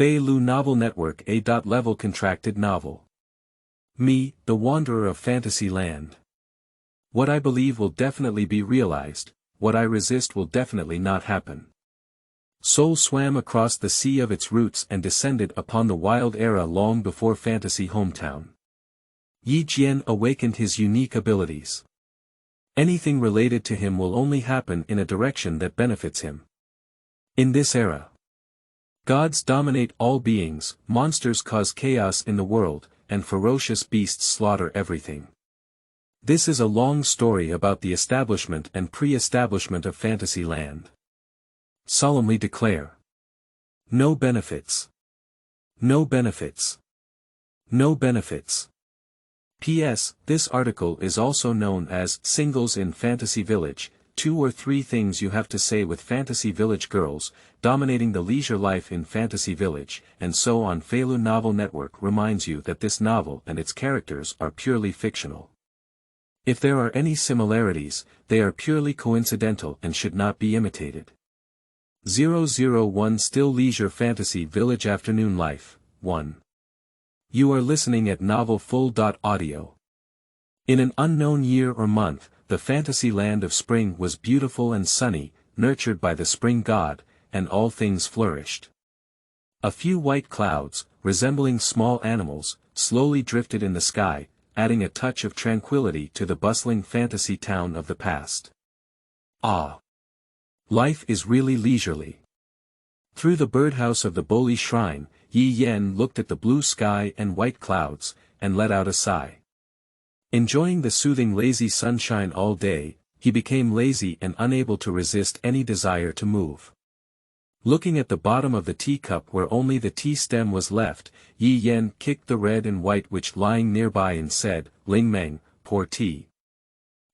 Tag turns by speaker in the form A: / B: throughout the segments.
A: Fei Lu Novel Network A.Level Contracted Novel. Me, the Wanderer of Fantasy Land. What I believe will definitely be realized, what I resist will definitely not happen. Soul swam across the sea of its roots and descended upon the wild era long before fantasy hometown. Jian awakened his unique abilities. Anything related to him will only happen in a direction that benefits him. In this era, gods dominate all beings, monsters cause chaos in the world, and ferocious beasts slaughter everything. This is a long story about the establishment and pre-establishment of fantasy land. Solemnly declare. No benefits. No benefits. No benefits. P.S. This article is also known as Singles in Fantasy Village, 2 or 3 things you have to say with Fantasy Village girls, dominating the leisure life in Fantasy Village, and so on. Fei Lu Novel Network reminds you that this novel and its characters are purely fictional. If there are any similarities, they are purely coincidental and should not be imitated. 001 Still Leisure Fantasy Village Afternoon Life, 1. You are listening at novelfull.audio. In an unknown year or month, the fantasy land of spring was beautiful and sunny, nurtured by the spring god, and all things flourished. A few white clouds, resembling small animals, slowly drifted in the sky, adding a touch of tranquility to the bustling fantasy town of the past. Ah! Life is really leisurely. Through the birdhouse of the Boli shrine, Jian looked at the blue sky and white clouds, and let out a sigh. Enjoying the soothing lazy sunshine all day, he became lazy and unable to resist any desire to move. Looking at the bottom of the teacup where only the tea stem was left, Jian kicked the red and white witch lying nearby and said, "Ling Meng, pour tea."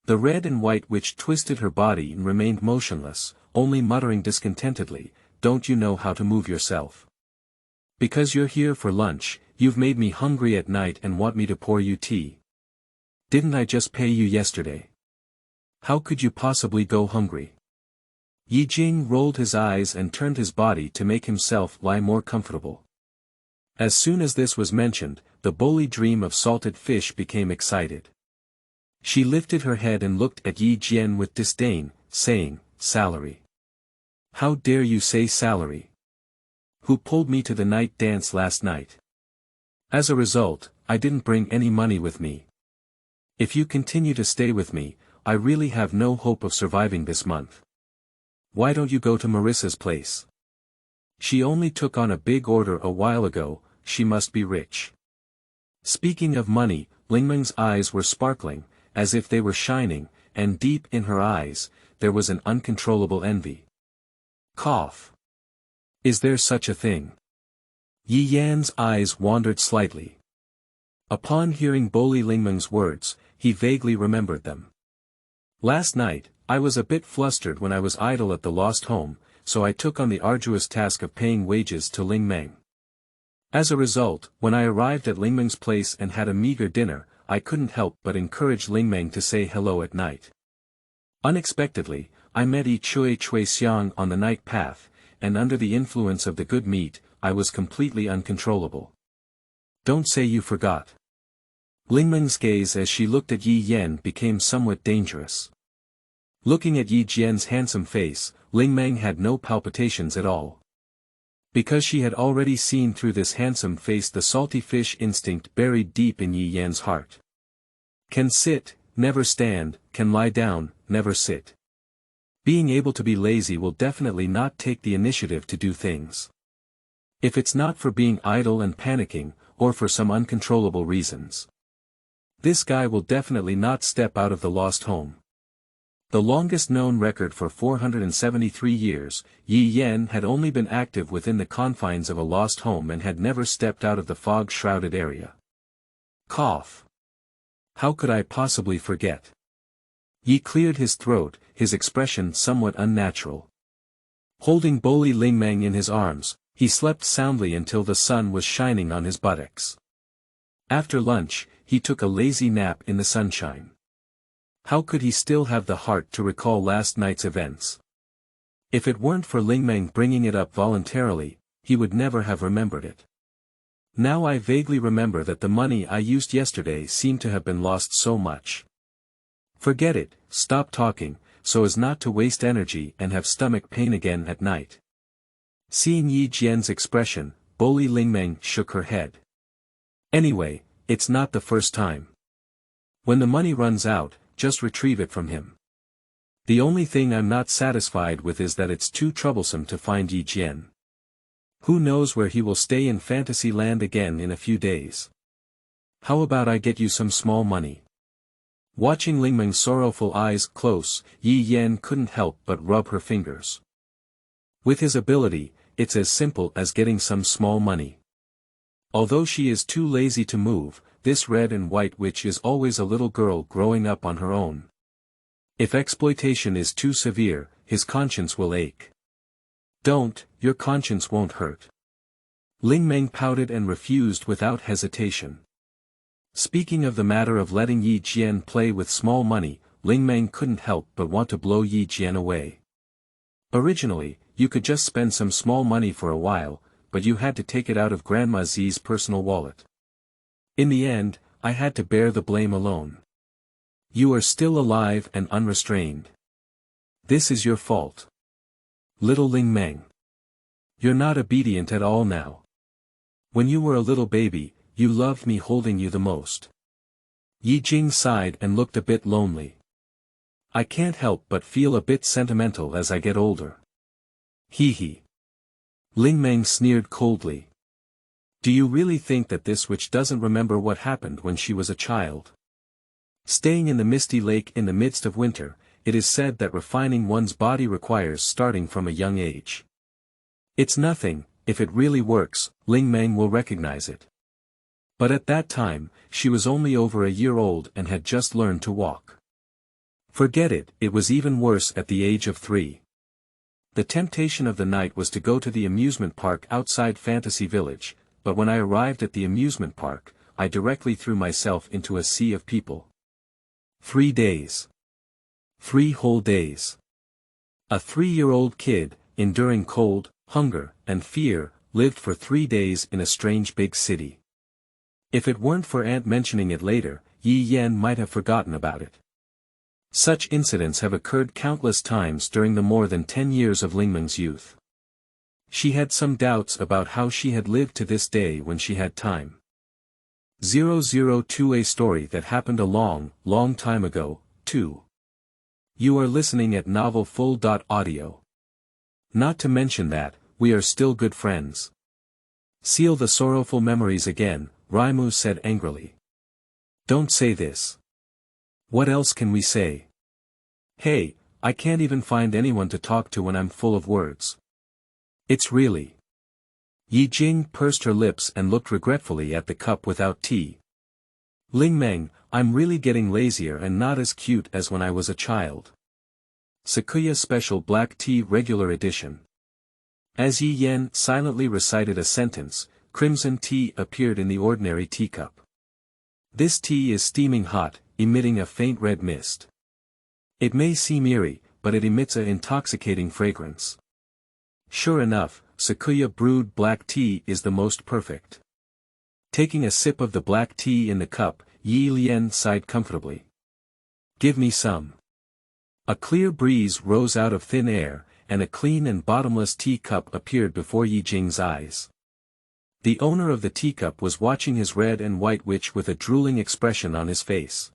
A: The red and white witch twisted her body and remained motionless, only muttering discontentedly, "Don't you know how to move yourself? Because you're here for lunch, you've made me hungry at night and want me to pour you tea. Didn't I just pay you yesterday? How could you possibly go hungry?" Yijing rolled his eyes and turned his body to make himself lie more comfortable. As soon as this was mentioned, the Boli dream of salted fish became excited. She lifted her head and looked at Jian with disdain, saying, "Salary. How dare you say salary? Who pulled me to the night dance last night? As a result, I didn't bring any money with me. If you continue to stay with me, I really have no hope of surviving this month. Why don't you go to Marissa's place? She only took on a big order a while ago, she must be rich." Speaking of money, Lingmeng's eyes were sparkling, as if they were shining, and deep in her eyes, there was an uncontrollable envy. Cough. Is there such a thing? Yiyan's eyes wandered slightly. Upon hearing Boli Lingmeng's words, he vaguely remembered them. "Last night, I was a bit flustered when I was idle at the lost home, so I took on the arduous task of paying wages to Ling Meng. As a result, when I arrived at Ling Meng's place and had a meager dinner, I couldn't help but encourage Ling Meng to say hello at night. Unexpectedly, I met Chui Xiang on the night path, and under the influence of the good meat, I was completely uncontrollable. Don't say you forgot." Ling Meng's gaze as she looked at Jian became somewhat dangerous. Looking at Jian's handsome face, Ling Meng had no palpitations at all. Because she had already seen through this handsome face the salty fish instinct buried deep in Jian's heart. Can sit, never stand, can lie down, never sit. Being able to be lazy will definitely not take the initiative to do things. If it's not for being idle and panicking, or for some uncontrollable reasons. This guy will definitely not step out of the lost home. The longest known record for 473 years, Jian had only been active within the confines of a lost home and had never stepped out of the fog-shrouded area. Cough. How could I possibly forget? Yi cleared his throat, his expression somewhat unnatural. Holding Boli Lingmeng in his arms, he slept soundly until the sun was shining on his buttocks. After lunch, he took a lazy nap in the sunshine. How could he still have the heart to recall last night's events? If it weren't for Lingmeng bringing it up voluntarily, he would never have remembered it. Now I vaguely remember that the money I used yesterday seemed to have been lost so much. Forget it, stop talking, so as not to waste energy and have stomach pain again at night. Seeing Yi Jian's expression, Boli Lingmeng shook her head. Anyway, it's not the first time. When the money runs out, just retrieve it from him. The only thing I'm not satisfied with is that it's too troublesome to find Yi Jian. Who knows where he will stay in fantasy land again in a few days. How about I get you some small money? Watching Lingmeng's sorrowful eyes close, Yi Yan couldn't help but rub her fingers. With his ability, it's as simple as getting some small money. Although she is too lazy to move, this red and white witch is always a little girl growing up on her own. If exploitation is too severe, his conscience will ache. Don't, your conscience won't hurt. Lingmeng pouted and refused without hesitation. Speaking of the matter of letting Yi Jian play with small money, Lingmeng couldn't help but want to blow Yi Jian away. Originally, you could just spend some small money for a while, but you had to take it out of Grandma Z's personal wallet. In the end, I had to bear the blame alone. You are still alive and unrestrained. This is your fault. Little Lingmeng. You're not obedient at all now. When you were a little baby, you loved me holding you the most. Yi Jing sighed and looked a bit lonely. I can't help but feel a bit sentimental as I get older. Hee hee. Lingmeng sneered coldly. Do you really think that this witch doesn't remember what happened when she was a child? Staying in the misty lake in the midst of winter, it is said that refining one's body requires starting from a young age. It's nothing, if it really works, Lingmeng will recognize it. But at that time, she was only over a year old and had just learned to walk. Forget it, it was even worse at the age of 3. The temptation of the night was to go to the amusement park outside Fantasy Village, but when I arrived at the amusement park, I directly threw myself into a sea of people. 3 days. 3 whole days. A 3-year-old kid, enduring cold, hunger, and fear, lived for 3 days in a strange big city. If it weren't for Aunt mentioning it later, Yi Yan might have forgotten about it. Such incidents have occurred countless times during the more than 10 years of Lingmeng's youth. She had some doubts about how she had lived to this day when she had time. 002 A story that happened a long, long time ago, too. You are listening at novelfull.audio. Not to mention that, we are still good friends. Seal the sorrowful memories again, Raimu said angrily. Don't say this. What else can we say? Hey, I can't even find anyone to talk to when I'm full of words. It's really. Yi Jing pursed her lips and looked regretfully at the cup without tea. Lingmeng, I'm really getting lazier and not as cute as when I was a child. Sakuya Special Black Tea Regular Edition. As Yi Yan silently recited a sentence, crimson tea appeared in the ordinary teacup. This tea is steaming hot, emitting a faint red mist. It may seem eerie, but it emits an intoxicating fragrance. Sure enough, Sakuya brewed black tea is the most perfect. Taking a sip of the black tea in the cup, Yi Lian sighed comfortably. Give me some. A clear breeze rose out of thin air, and a clean and bottomless teacup appeared before Yi Jing's eyes. The owner of the teacup was watching his red and white witch with a drooling expression on his face.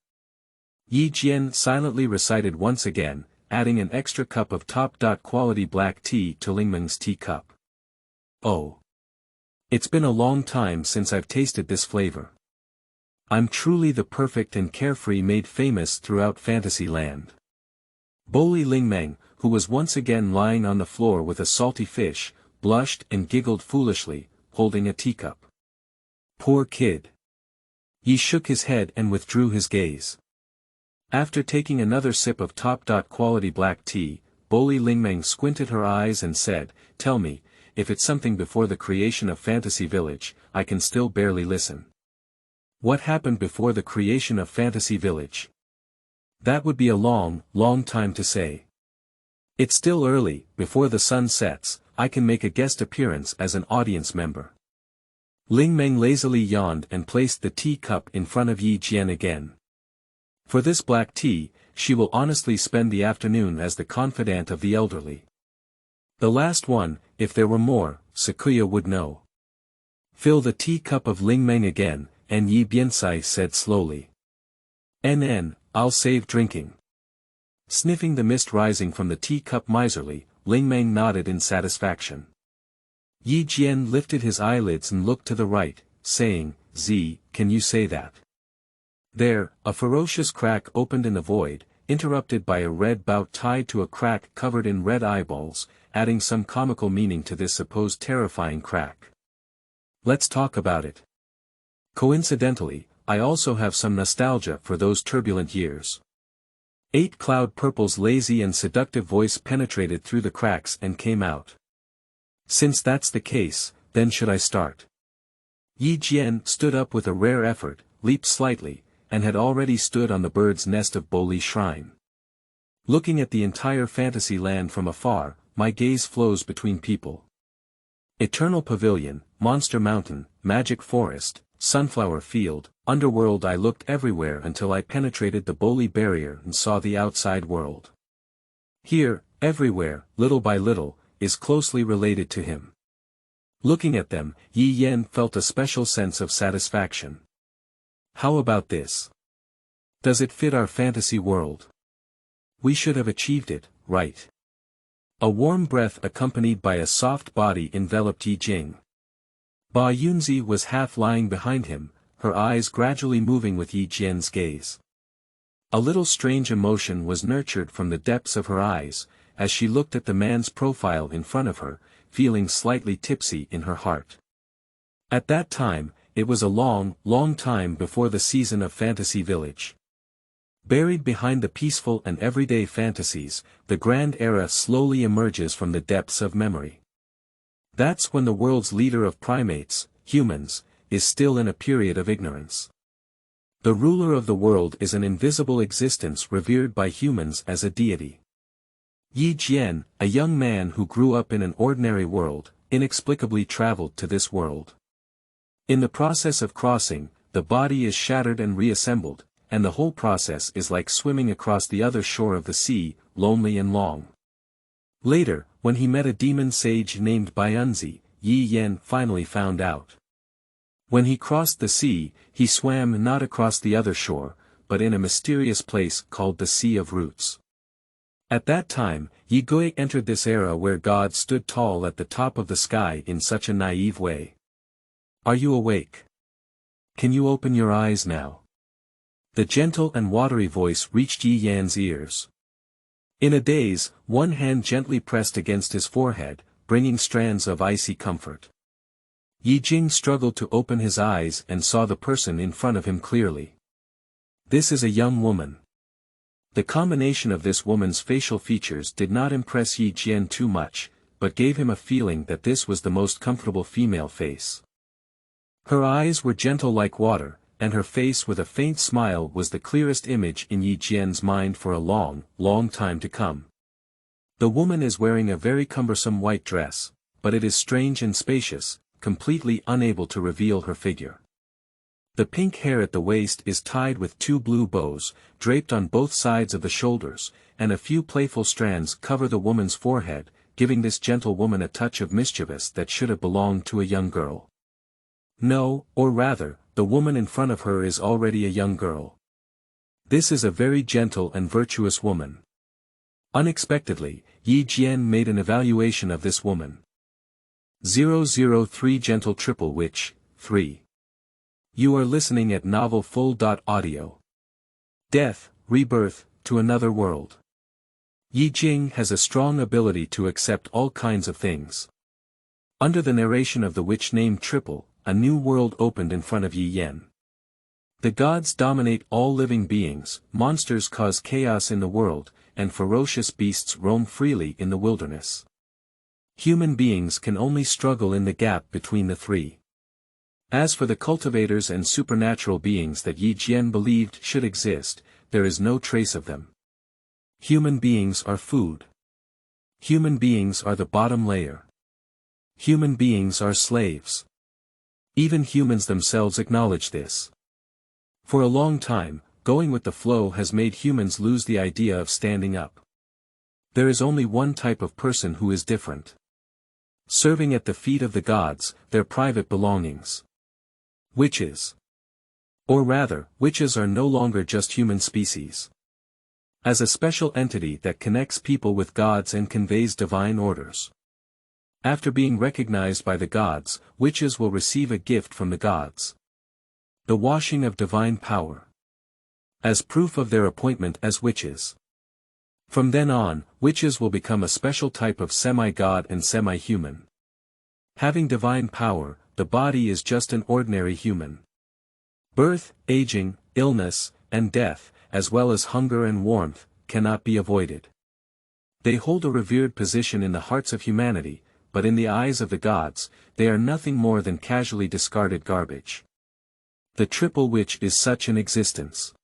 A: Yi Jian silently recited once again, adding an extra cup of top-quality black tea to Lingmeng's teacup. Oh. It's been a long time since I've tasted this flavor. I'm truly the perfect and carefree made famous throughout Fantasyland. Boli Lingmeng, who was once again lying on the floor with a salty fish, blushed and giggled foolishly, holding a teacup. Poor kid. Yi shook his head and withdrew his gaze. After taking another sip of top-quality black tea, Boli Lingmeng squinted her eyes and said, Tell me, if it's something before the creation of Fantasy Village, I can still barely listen. What happened before the creation of Fantasy Village? That would be a long, long time to say. It's still early, before the sun sets, I can make a guest appearance as an audience member. Ling Meng lazily yawned and placed the teacup in front of Yi Jian again. For this black tea, she will honestly spend the afternoon as the confidant of the elderly. The last one, if there were more, Sakuya would know. Fill the teacup of Ling Meng again, and Yi Biansai said slowly. I'll save drinking. Sniffing the mist rising from the teacup miserly, Ling Meng nodded in satisfaction. Yi Jian lifted his eyelids and looked to the right, saying, Can you say that? There, a ferocious crack opened in the void, interrupted by a red bout tied to a crack covered in red eyeballs, adding some comical meaning to this supposed terrifying crack. Let's talk about it. Coincidentally, I also have some nostalgia for those turbulent years. 8 Cloud Purple's lazy and seductive voice penetrated through the cracks and came out. Since that's the case, then should I start? Yi Jian stood up with a rare effort, leaped slightly, and had already stood on the bird's nest of Boli Shrine. Looking at the entire fantasy land from afar, my gaze flows between people. Eternal Pavilion, Monster Mountain, Magic Forest, Sunflower Field, Underworld. I looked everywhere until I penetrated the Boli barrier and saw the outside world. Here, everywhere, little by little, is closely related to him. Looking at them, Yi Yan felt a special sense of satisfaction. How about this? Does it fit our fantasy world? We should have achieved it, right? A warm breath accompanied by a soft body enveloped Yi Jing. Ba Yunzi was half lying behind him, her eyes gradually moving with Yi Jian's gaze. A little strange emotion was nurtured from the depths of her eyes, as she looked at the man's profile in front of her, feeling slightly tipsy in her heart. At that time, it was a long, long time before the season of Fantasy Village. Buried behind the peaceful and everyday fantasies, the grand era slowly emerges from the depths of memory. That's when the world's leader of primates, humans, is still in a period of ignorance. The ruler of the world is an invisible existence revered by humans as a deity. Yi Jian, a young man who grew up in an ordinary world, inexplicably traveled to this world. In the process of crossing, the body is shattered and reassembled, and the whole process is like swimming across the other shore of the sea, lonely and long. Later, when he met a demon sage named Bianzi, Yi Yan finally found out. When he crossed the sea, he swam not across the other shore, but in a mysterious place called the Sea of Roots. At that time, Yi Gui entered this era where God stood tall at the top of the sky in such a naive way. Are you awake? Can you open your eyes now? The gentle and watery voice reached Yi Yan's ears. In a daze, one hand gently pressed against his forehead, bringing strands of icy comfort. Yi Jing struggled to open his eyes and saw the person in front of him clearly. This is a young woman. The combination of this woman's facial features did not impress Yi Jian too much, but gave him a feeling that this was the most comfortable female face. Her eyes were gentle like water, and her face with a faint smile was the clearest image in Yi Jian's mind for a long, long time to come. The woman is wearing a very cumbersome white dress, but it is strange and spacious, completely unable to reveal her figure. The pink hair at the waist is tied with 2 blue bows, draped on both sides of the shoulders, and a few playful strands cover the woman's forehead, giving this gentle woman a touch of mischievous that should have belonged to a young girl. No, or rather, the woman in front of her is already a young girl. This is a very gentle and virtuous woman. Unexpectedly, Yi Jian made an evaluation of this woman. 003 Gentle Triple Witch, 3. You are listening at Novel Full.audio. Death, rebirth, to another world. Yi Jing has a strong ability to accept all kinds of things. Under the narration of the witch named Triple, a new world opened in front of Yi Yan. The gods dominate all living beings, monsters cause chaos in the world, and ferocious beasts roam freely in the wilderness. Human beings can only struggle in the gap between the three. As for the cultivators and supernatural beings that Yi Jian believed should exist, there is no trace of them. Human beings are food. Human beings are the bottom layer. Human beings are slaves. Even humans themselves acknowledge this. For a long time, going with the flow has made humans lose the idea of standing up. There is only one type of person who is different. Serving at the feet of the gods, their private belongings. Witches. Or rather, witches are no longer just human species. As a special entity that connects people with gods and conveys divine orders. After being recognized by the gods, witches will receive a gift from the gods. The washing of divine power. As proof of their appointment as witches. From then on, witches will become a special type of semi-god and semi-human. Having divine power, the body is just an ordinary human. Birth, aging, illness, and death, as well as hunger and warmth, cannot be avoided. They hold a revered position in the hearts of humanity, but in the eyes of the gods, they are nothing more than casually discarded garbage. The triple witch is such an existence.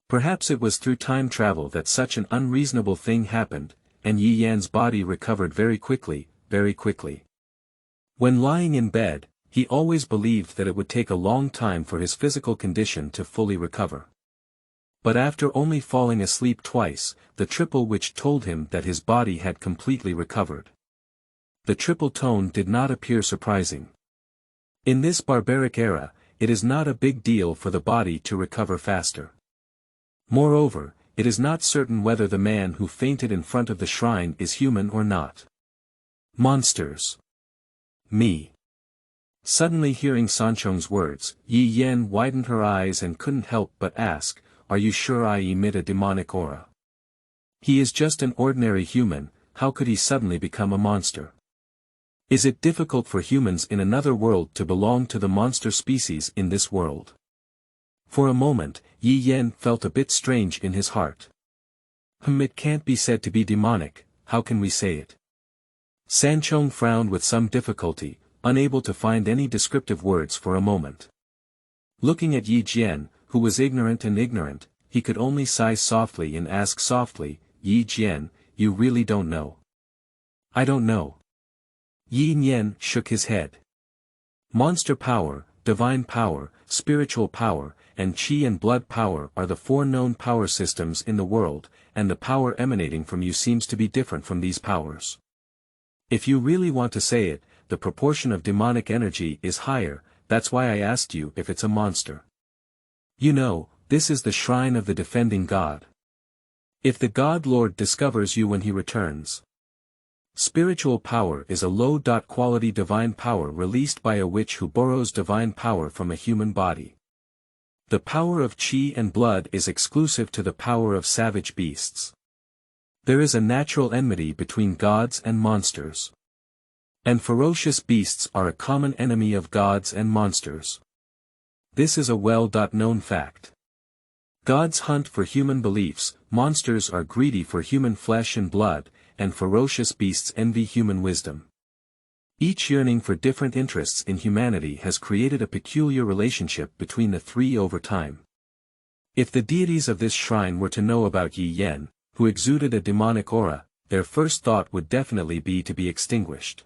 A: Perhaps it was through time travel that such an unreasonable thing happened, and Jian's body recovered very quickly, very quickly. When lying in bed, he always believed that it would take a long time for his physical condition to fully recover. But after only falling asleep twice, the triple witch told him that his body had completely recovered. The triple tone did not appear surprising. In this barbaric era, it is not a big deal for the body to recover faster. Moreover, it is not certain whether the man who fainted in front of the shrine is human or not. Monsters. Me. Suddenly hearing Sanchong's words, Jian widened her eyes and couldn't help but ask, "Are you sure I emit a demonic aura? He is just an ordinary human, how could he suddenly become a monster? Is it difficult for humans in another world to belong to the monster species in this world?" For a moment, Jian felt a bit strange in his heart. It can't be said to be demonic, how can we say it? Sanchong frowned with some difficulty, unable to find any descriptive words for a moment. Looking at Jian, who was ignorant, he could only sigh softly and ask softly, "Jian, you really don't know?" "I don't know." Jian shook his head. Monster power, divine power, spiritual power, and qi and blood power are the four known power systems in the world, and the power emanating from you seems to be different from these powers. If you really want to say it, the proportion of demonic energy is higher, that's why I asked you if it's a monster. You know, this is the shrine of the defending god. If the God Lord discovers you when he returns. Spiritual power is a low-quality divine power released by a witch who borrows divine power from a human body. The power of qi and blood is exclusive to the power of savage beasts. There is a natural enmity between gods and monsters. And ferocious beasts are a common enemy of gods and monsters. This is a well-known fact. Gods hunt for human beliefs, monsters are greedy for human flesh and blood, and ferocious beasts envy human wisdom. Each yearning for different interests in humanity has created a peculiar relationship between the three over time. If the deities of this shrine were to know about Jian, who exuded a demonic aura, their first thought would definitely be to be extinguished.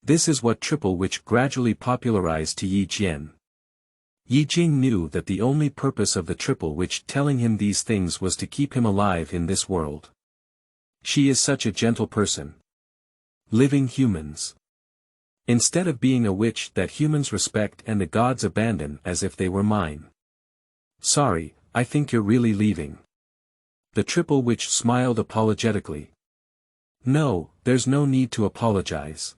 A: This is what Triple Witch gradually popularized to Jian. Jian knew that the only purpose of the Triple Witch telling him these things was to keep him alive in this world. She is such a gentle person. Living humans. Instead of being a witch that humans respect and the gods abandon as if they were mine. Sorry, I think you're really leaving. The Triple Witch smiled apologetically. No, there's no need to apologize.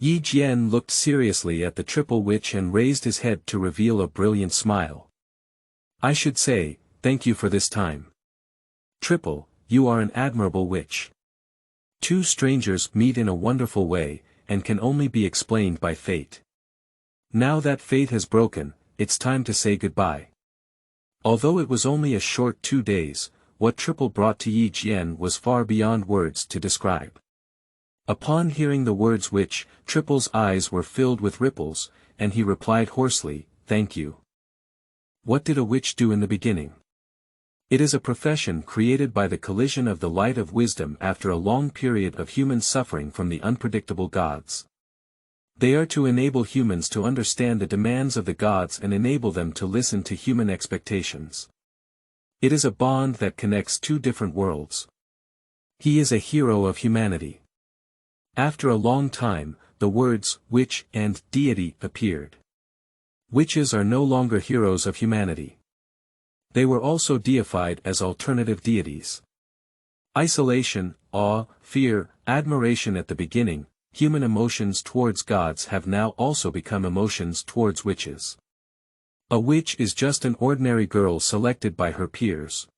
A: Jian looked seriously at the Triple Witch and raised his head to reveal a brilliant smile. I should say, thank you for this time. Triple, you are an admirable witch. Two strangers meet in a wonderful way, and can only be explained by fate. Now that fate has broken, it's time to say goodbye. Although it was only a short 2 days, what Triple brought to Jian was far beyond words to describe. Upon hearing the words witch, Triple's eyes were filled with ripples, and he replied hoarsely, "Thank you." What did a witch do in the beginning? It is a profession created by the collision of the light of wisdom after a long period of human suffering from the unpredictable gods. They are to enable humans to understand the demands of the gods and enable them to listen to human expectations. It is a bond that connects two different worlds. He is a hero of humanity. After a long time, the words witch and deity appeared. Witches are no longer heroes of humanity. They were also deified as alternative deities. Isolation, awe, fear, admiration at the beginning, human emotions towards gods have now also become emotions towards witches. A witch is just an ordinary girl selected by her peers.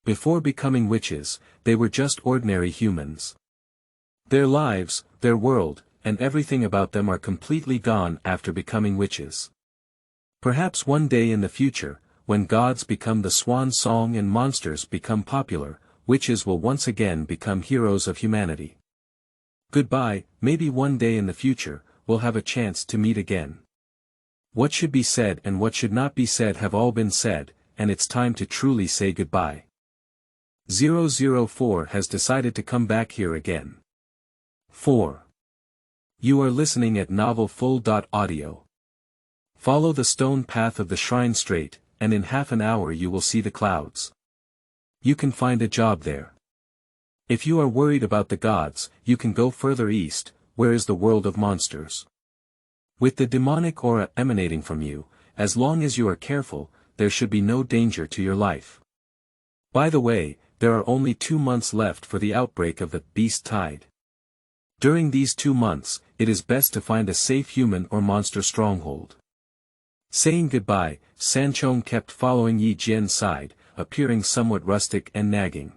A: Before becoming witches, they were just ordinary humans. Their lives, their world, and everything about them are completely gone after becoming witches. Perhaps one day in the future, when gods become the swan song and monsters become popular, witches will once again become heroes of humanity. Goodbye, maybe one day in the future, we'll have a chance to meet again. What should be said and what should not be said have all been said, and it's time to truly say goodbye. 004 has decided to come back here again. 4. You are listening at novelfull.audio. Follow the stone path of the shrine straight, and in half an hour you will see the clouds. You can find a job there. If you are worried about the gods, you can go further east, where is the world of monsters. With the demonic aura emanating from you, as long as you are careful, there should be no danger to your life. By the way, there are only 2 months left for the outbreak of the beast tide. During these 2 months, it is best to find a safe human or monster stronghold. Saying goodbye, Sanchong kept following Yi Jian's side, appearing somewhat rustic and nagging.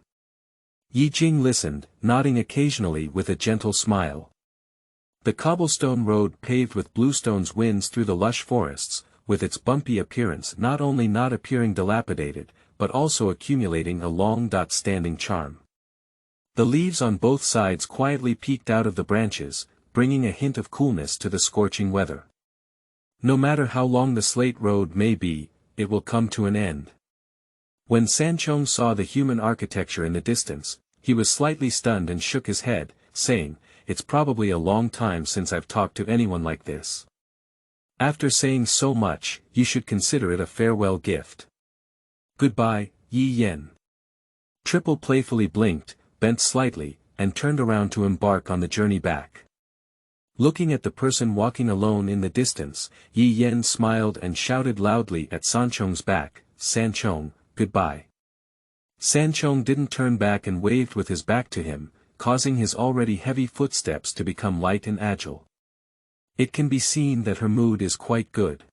A: Yi Jing listened, nodding occasionally with a gentle smile. The cobblestone road paved with bluestones winds through the lush forests, with its bumpy appearance not only not appearing dilapidated, but also accumulating a long-standing charm. The leaves on both sides quietly peeked out of the branches, bringing a hint of coolness to the scorching weather. No matter how long the slate road may be, it will come to an end. When Sanchong saw the human architecture in the distance, he was slightly stunned and shook his head, saying, "It's probably a long time since I've talked to anyone like this." After saying so much, you should consider it a farewell gift. Goodbye, Yi Yen. Triple playfully blinked, bent slightly, and turned around to embark on the journey back. Looking at the person walking alone in the distance, Yi Yen smiled and shouted loudly at Sanchong's back, "Sanchong, goodbye." Sanchong didn't turn back and waved with his back to him, causing his already heavy footsteps to become light and agile. It can be seen that her mood is quite good.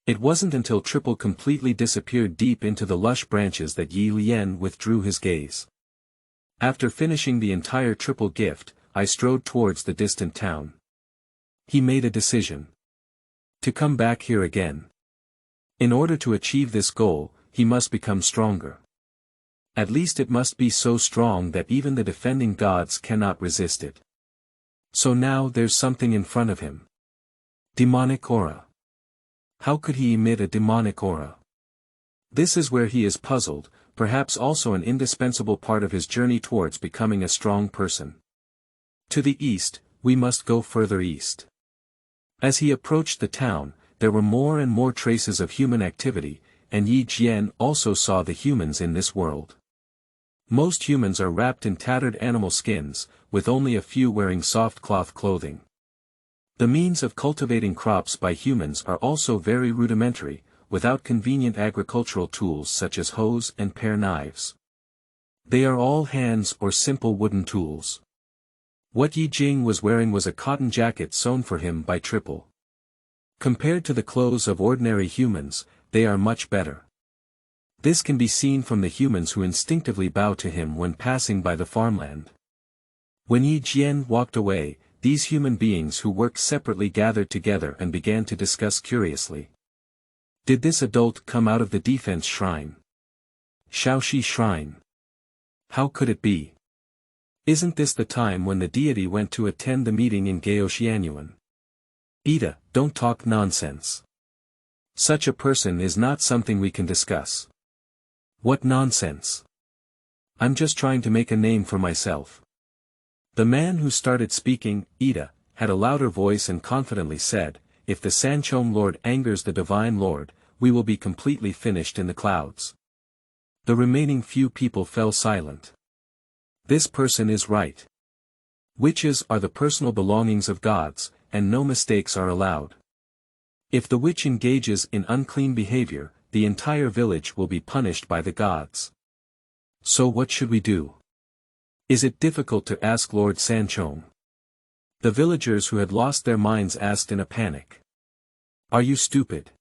A: It wasn't until Triple completely disappeared deep into the lush branches that Yi Lian withdrew his gaze. After finishing the entire Triple gift, I strode towards the distant town. He made a decision. To come back here again. In order to achieve this goal, he must become stronger. At least it must be so strong that even the defending gods cannot resist it. So now there's something in front of him. Demonic aura. How could he emit a demonic aura? This is where he is puzzled, perhaps also an indispensable part of his journey towards becoming a strong person. To the east, we must go further east. As he approached the town, there were more and more traces of human activity, and Yi Jian also saw the humans in this world. Most humans are wrapped in tattered animal skins, with only a few wearing soft cloth clothing. The means of cultivating crops by humans are also very rudimentary, without convenient agricultural tools such as hoes and pair knives. They are all hands or simple wooden tools. What Yi Jing was wearing was a cotton jacket sewn for him by Triple. Compared to the clothes of ordinary humans, they are much better. This can be seen from the humans who instinctively bow to him when passing by the farmland. When Yi Jian walked away, these human beings who worked separately gathered together and began to discuss curiously. Did this adult come out of the defense shrine? Shaoxi shrine. How could it be? Isn't this the time when the deity went to attend the meeting in Gaoxianyuan? Ida, don't talk nonsense. Such a person is not something we can discuss. What nonsense? I'm just trying to make a name for myself. The man who started speaking, Ida, had a louder voice and confidently said, "If the Sanchong Lord angers the Divine Lord, we will be completely finished in the clouds." The remaining few people fell silent. This person is right. Witches are the personal belongings of gods, and no mistakes are allowed. If the witch engages in unclean behavior, the entire village will be punished by the gods. So what should we do? Is it difficult to ask Lord Sanchong? The villagers who had lost their minds asked in a panic. Are you stupid?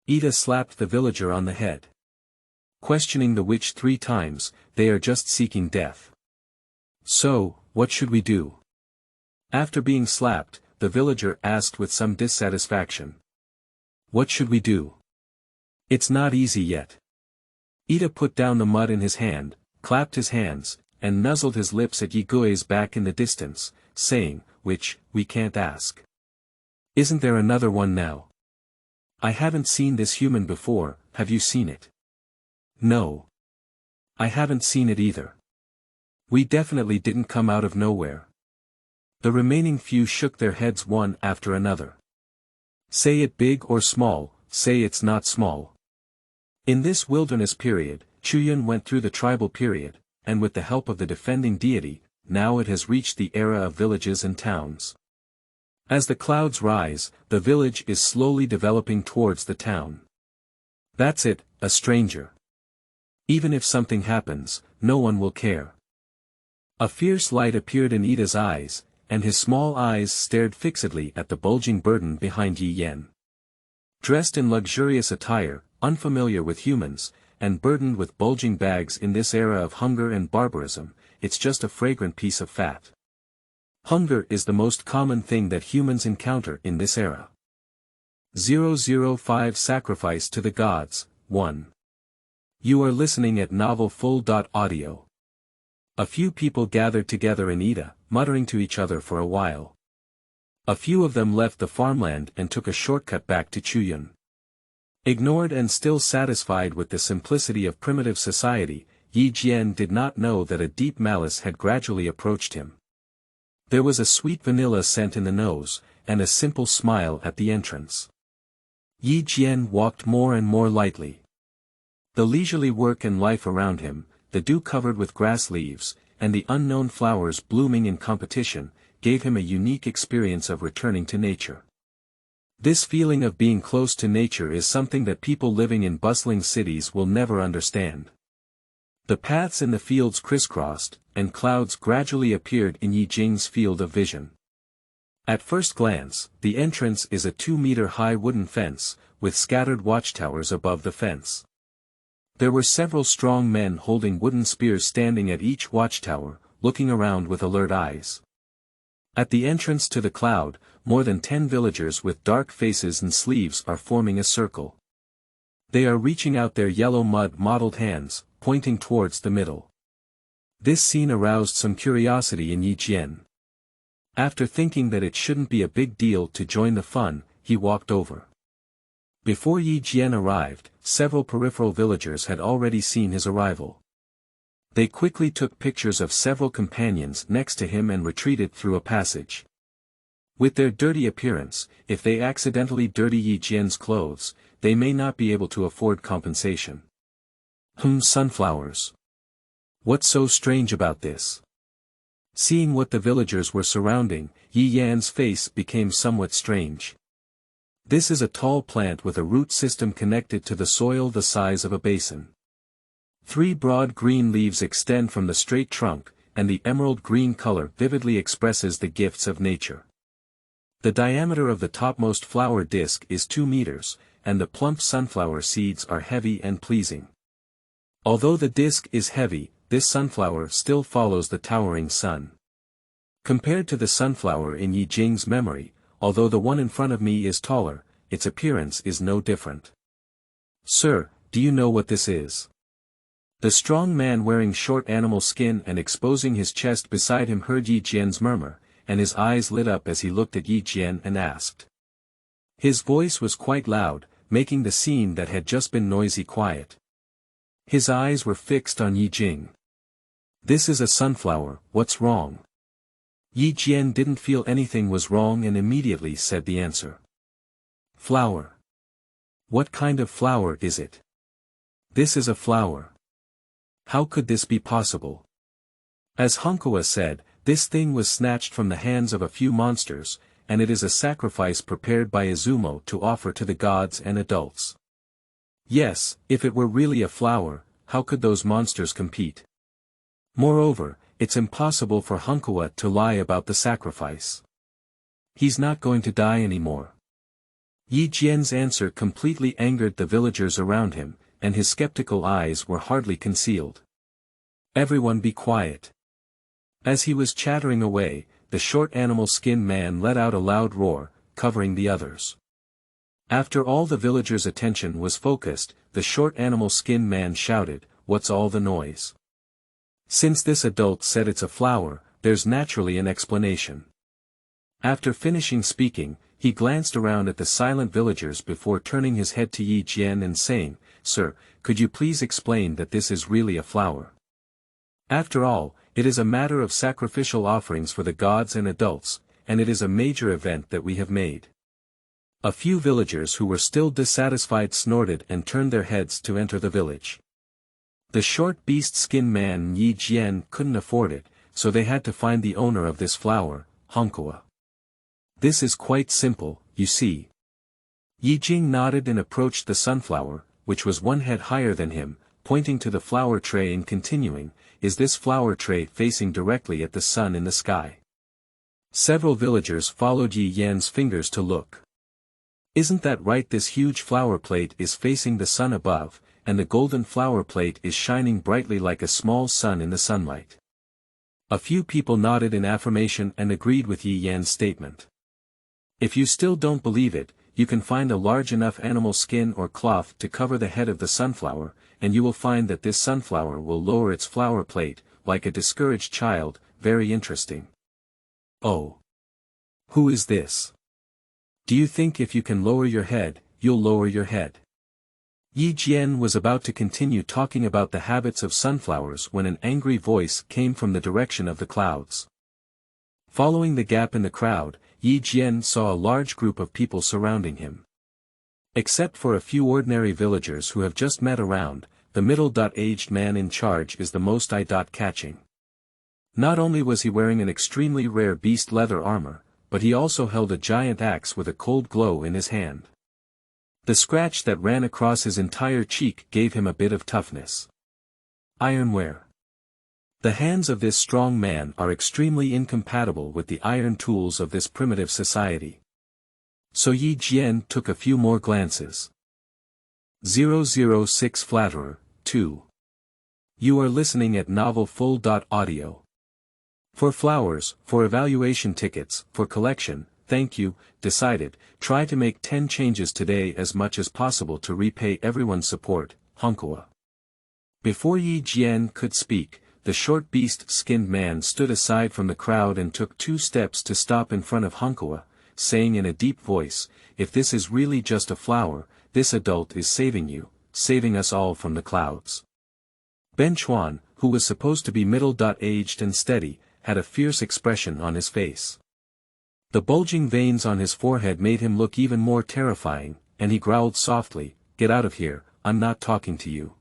A: Ida slapped the villager on the head. Questioning the witch 3 times, they are just seeking death. So, what should we do? After being slapped, the villager asked with some dissatisfaction. What should we do? It's not easy yet. Ida put down the mud in his hand, clapped his hands, and nuzzled his lips at Yigui's back in the distance, saying, "Which, we can't ask. Isn't there another one now? I haven't seen this human before, have you seen it?" "No. I haven't seen it either. We definitely didn't come out of nowhere." The remaining few shook their heads one after another. Say it big or small, say it's not small. In this wilderness period, Jian went through the tribal period, and with the help of the defending deity, now it has reached the era of villages and towns. As the clouds rise, the village is slowly developing towards the town. That's it, a stranger. Even if something happens, no one will care. A fierce light appeared in Ida's eyes, and his small eyes stared fixedly at the bulging burden behind Jian. Dressed in luxurious attire, unfamiliar with humans, and burdened with bulging bags in this era of hunger and barbarism, it's just a fragrant piece of fat. Hunger is the most common thing that humans encounter in this era. 005 Sacrifice to the Gods, 1. You are listening at novelfull.audio. A few people gathered together in Ida, muttering to each other for a while. A few of them left the farmland and took a shortcut back to Jian. Ignored and still satisfied with the simplicity of primitive society, Jian did not know that a deep malice had gradually approached him. There was a sweet vanilla scent in the nose, and a simple smile at the entrance. Jian walked more and more lightly. The leisurely work and life around him, the dew covered with grass leaves, and the unknown flowers blooming in competition, gave him a unique experience of returning to nature. This feeling of being close to nature is something that people living in bustling cities will never understand. The paths in the fields crisscrossed, and clouds gradually appeared in Yijing's field of vision. At first glance, the entrance is a 2-meter-high wooden fence, with scattered watchtowers above the fence. There were several strong men holding wooden spears standing at each watchtower, looking around with alert eyes. At the entrance to the cloud, more than 10 villagers with dark faces and sleeves are forming a circle. They are reaching out their yellow mud-mottled hands, pointing towards the middle. This scene aroused some curiosity in Jian. After thinking that it shouldn't be a big deal to join the fun, he walked over. Before Jian arrived, several peripheral villagers had already seen his arrival. They quickly took pictures of several companions next to him and retreated through a passage. With their dirty appearance, if they accidentally dirty Jian's clothes, they may not be able to afford compensation. Sunflowers. What's so strange about this? Seeing what the villagers were surrounding, Jian's face became somewhat strange. This is a tall plant with a root system connected to the soil the size of a basin. 3 broad green leaves extend from the straight trunk, and the emerald green color vividly expresses the gifts of nature. The diameter of the topmost flower disc is 2 meters, and the plump sunflower seeds are heavy and pleasing. Although the disc is heavy, this sunflower still follows the towering sun. Compared to the sunflower in Yijing's memory, although the one in front of me is taller, its appearance is no different. Sir, do you know what this is? The strong man wearing short animal skin and exposing his chest beside him heard Jian's murmur, and his eyes lit up as he looked at Jian and asked. His voice was quite loud, making the scene that had just been noisy quiet. His eyes were fixed on Yijing. This is a sunflower, what's wrong? Jian didn't feel anything was wrong and immediately said the answer. Flower. What kind of flower is it? This is a flower. How could this be possible? As Hankoa said, this thing was snatched from the hands of a few monsters, and it is a sacrifice prepared by Izumo to offer to the gods and adults. Yes, if it were really a flower, how could those monsters compete? Moreover, it's impossible for Hankoa to lie about the sacrifice. He's not going to die anymore. Jian's answer completely angered the villagers around him, and his skeptical eyes were hardly concealed. Everyone be quiet. As he was chattering away, the short animal-skin man let out a loud roar, covering the others. After all the villagers' attention was focused, the short animal-skin man shouted, "What's all the noise?" Since this adult said it's a flower, there's naturally an explanation. After finishing speaking, he glanced around at the silent villagers before turning his head to Jian and saying, "Sir, could you please explain that this is really a flower? After all, it is a matter of sacrificial offerings for the gods and adults, and it is a major event that we have made." A few villagers who were still dissatisfied snorted and turned their heads to enter the village. The short beast-skin man Jian couldn't afford it, so they had to find the owner of this flower, Hankoa. This is quite simple, you see. Jing nodded and approached the sunflower, which was one head higher than him, pointing to the flower tray and continuing, "Is this flower tray facing directly at the sun in the sky?" Several villagers followed Jian's fingers to look. "Isn't that right? This huge flower plate is facing the sun above, and the golden flower plate is shining brightly like a small sun in the sunlight." A few people nodded in affirmation and agreed with Jian's statement. If you still don't believe it, you can find a large enough animal skin or cloth to cover the head of the sunflower, and you will find that this sunflower will lower its flower plate, like a discouraged child. Very interesting. Oh. Who is this? Do you think if you can lower your head, you'll lower your head? Jian was about to continue talking about the habits of sunflowers when an angry voice came from the direction of the clouds. Following the gap in the crowd, Jian saw a large group of people surrounding him. Except for a few ordinary villagers who have just met around, the middle-aged man in charge is the most eye-catching. Not only was he wearing an extremely rare beast leather armor, but he also held a giant axe with a cold glow in his hand. The scratch that ran across his entire cheek gave him a bit of toughness. Ironware. The hands of this strong man are extremely incompatible with the iron tools of this primitive society. So Jian took a few more glances. 006 Flatterer, 2. You are listening at Novel Full. Audio. For flowers, for evaluation tickets, for collection, thank you, decided, try to make 10 changes today as much as possible to repay everyone's support, Hankoa. Before Jian could speak, the short beast-skinned man stood aside from the crowd and took 2 steps to stop in front of Hankoa, saying in a deep voice, "If this is really just a flower, this adult is saving you, saving us all from the clouds." Ben Chuan, who was supposed to be middle-aged and steady, had a fierce expression on his face. The bulging veins on his forehead made him look even more terrifying, and he growled softly, "Get out of here, I'm not talking to you."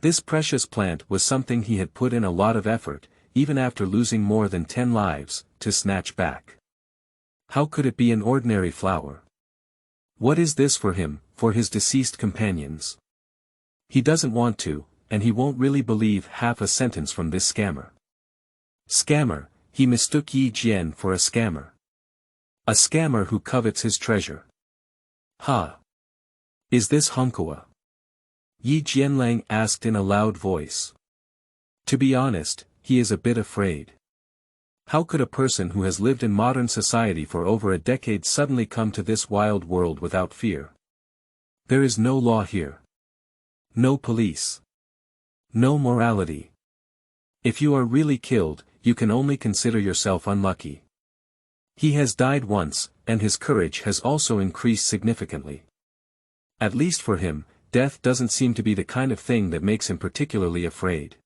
A: This precious plant was something he had put in a lot of effort, even after losing more than 10 lives, to snatch back. How could it be an ordinary flower? What is this for him, for his deceased companions? He doesn't want to, and he won't really believe half a sentence from this scammer. Scammer, he mistook Jian for a scammer. A scammer who covets his treasure. Ha! Is this Hankoa? Jianlang asked in a loud voice. To be honest, he is a bit afraid. How could a person who has lived in modern society for over a decade suddenly come to this wild world without fear? There is no law here. No police. No morality. If you are really killed, you can only consider yourself unlucky. He has died once, and his courage has also increased significantly. At least for him, death doesn't seem to be the kind of thing that makes him particularly afraid.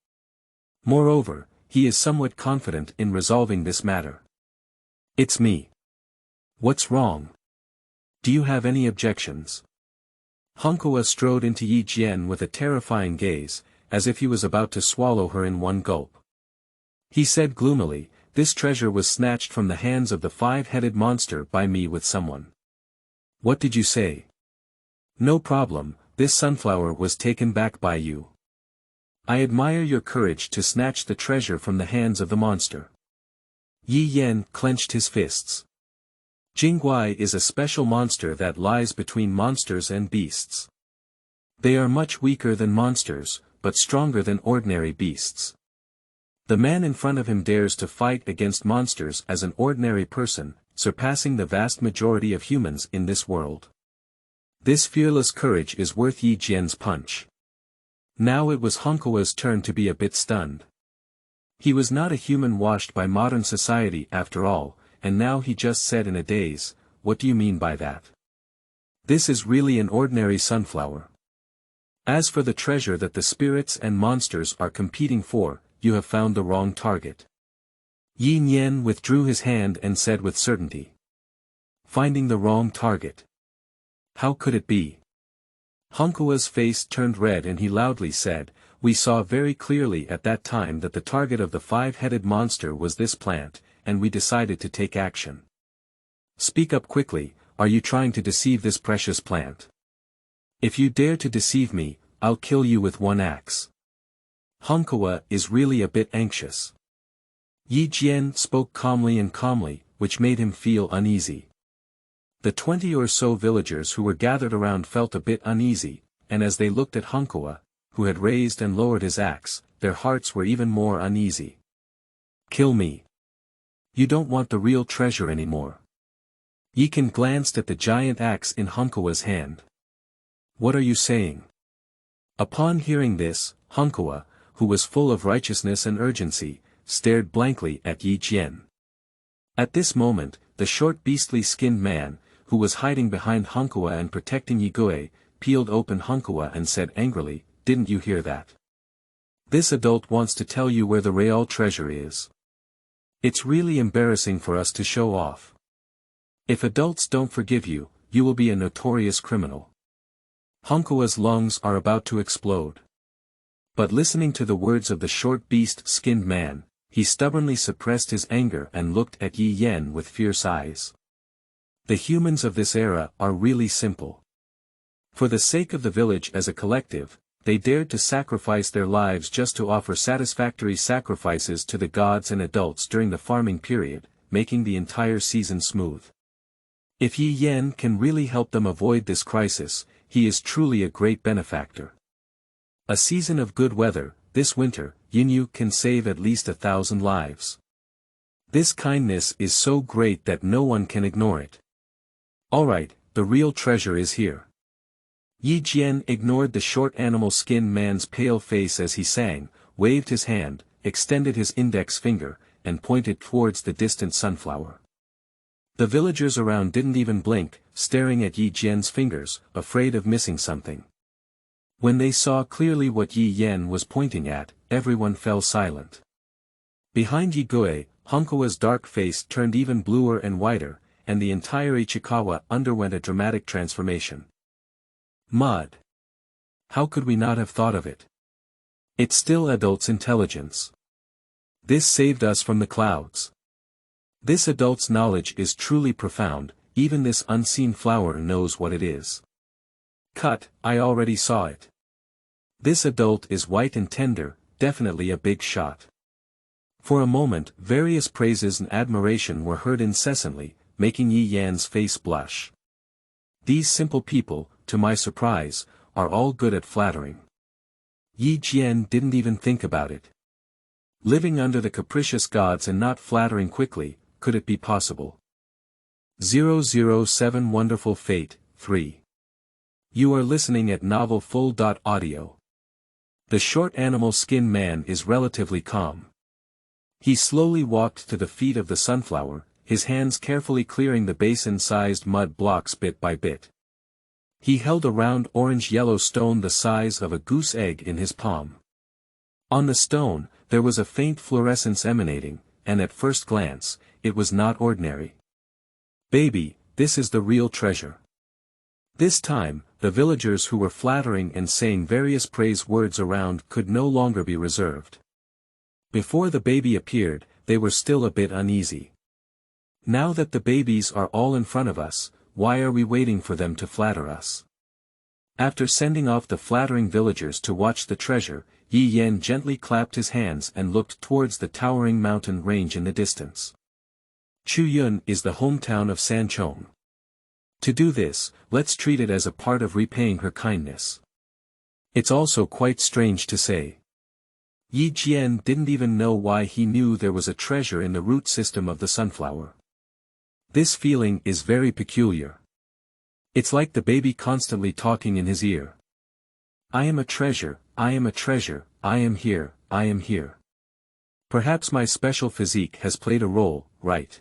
A: Moreover, he is somewhat confident in resolving this matter. It's me. What's wrong? Do you have any objections? Hankoa strode into Jian with a terrifying gaze, as if he was about to swallow her in one gulp. He said gloomily, "This treasure was snatched from the hands of the five-headed monster by me with someone." "What did you say?" "No problem, this sunflower was taken back by you. I admire your courage to snatch the treasure from the hands of the monster." Jian clenched his fists. Jingguai is a special monster that lies between monsters and beasts. They are much weaker than monsters, but stronger than ordinary beasts. The man in front of him dares to fight against monsters as an ordinary person, surpassing the vast majority of humans in this world. This fearless courage is worth Jian's punch. Now it was Hankoa's turn to be a bit stunned. He was not a human washed by modern society after all, and now he just said in a daze, "What do you mean by that? This is really an ordinary sunflower. As for the treasure that the spirits and monsters are competing for, you have found the wrong target." Jian withdrew his hand and said with certainty. "Finding the wrong target? How could it be?" Hankoa's face turned red and he loudly said, "We saw very clearly at that time that the target of the five-headed monster was this plant, and we decided to take action." "Speak up quickly, are you trying to deceive this precious plant? If you dare to deceive me, I'll kill you with one axe." Hankoa is really a bit anxious. Jian spoke calmly, which made him feel uneasy. The 20 or so villagers who were gathered around felt a bit uneasy, and as they looked at Hankoa, who had raised and lowered his axe, their hearts were even more uneasy. "Kill me. You don't want the real treasure anymore." Jian glanced at the giant axe in Hankoa's hand. "What are you saying?" Upon hearing this, Hankoa, who was full of righteousness and urgency, stared blankly at Jian. At this moment, the short beastly-skinned man, who was hiding behind Hankoa and protecting Yigue, peeled open Hankoa and said angrily, "Didn't you hear that? This adult wants to tell you where the real treasure is. It's really embarrassing for us to show off. If adults don't forgive you, you will be a notorious criminal." Hankoa's lungs are about to explode. But listening to the words of the short beast-skinned man, he stubbornly suppressed his anger and looked at Jian with fierce eyes. The humans of this era are really simple. For the sake of the village as a collective, they dared to sacrifice their lives just to offer satisfactory sacrifices to the gods and adults during the farming period, making the entire season smooth. If Jian can really help them avoid this crisis, he is truly a great benefactor. A season of good weather, this winter, Yinyu can save at least 1,000 lives. This kindness is so great that no one can ignore it. Alright, the real treasure is here. Jian ignored the short animal-skinned man's pale face as he sang, waved his hand, extended his index finger, and pointed towards the distant sunflower. The villagers around didn't even blink, staring at Jian's fingers, afraid of missing something. When they saw clearly what Jian was pointing at, everyone fell silent. Behind Yigue, Hankoa's dark face turned even bluer and whiter, and the entire Ichikawa underwent a dramatic transformation. Mud. How could we not have thought of it? It's still adult's intelligence. This saved us from the clouds. This adult's knowledge is truly profound, even this unseen flower knows what it is. Cut, I already saw it. This adult is white and tender, definitely a big shot. For a moment, various praises and admiration were heard incessantly, making Jian's face blush. These simple people, to my surprise, are all good at flattering. Jian didn't even think about it. Living under the capricious gods and not flattering quickly, could it be possible? 007 Wonderful Fate, 3. You are listening at Novel Full.audio. The short animal-skinned man is relatively calm. He slowly walked to the feet of the sunflower, his hands carefully clearing the basin-sized mud blocks bit by bit. He held a round orange-yellow stone the size of a goose egg in his palm. On the stone, there was a faint fluorescence emanating, and at first glance, it was not ordinary. Baby, this is the real treasure. This time, the villagers who were flattering and saying various praise words around could no longer be reserved. Before the baby appeared, they were still a bit uneasy. Now that the babies are all in front of us, why are we waiting for them to flatter us? After sending off the flattering villagers to watch the treasure, Jian gently clapped his hands and looked towards the towering mountain range in the distance. Chuyun is the hometown of Sanchong. To do this, let's treat it as a part of repaying her kindness. It's also quite strange to say. Jian didn't even know why he knew there was a treasure in the root system of the sunflower. This feeling is very peculiar. It's like the baby constantly talking in his ear. I am a treasure, I am a treasure, I am here, I am here. Perhaps my special physique has played a role, right?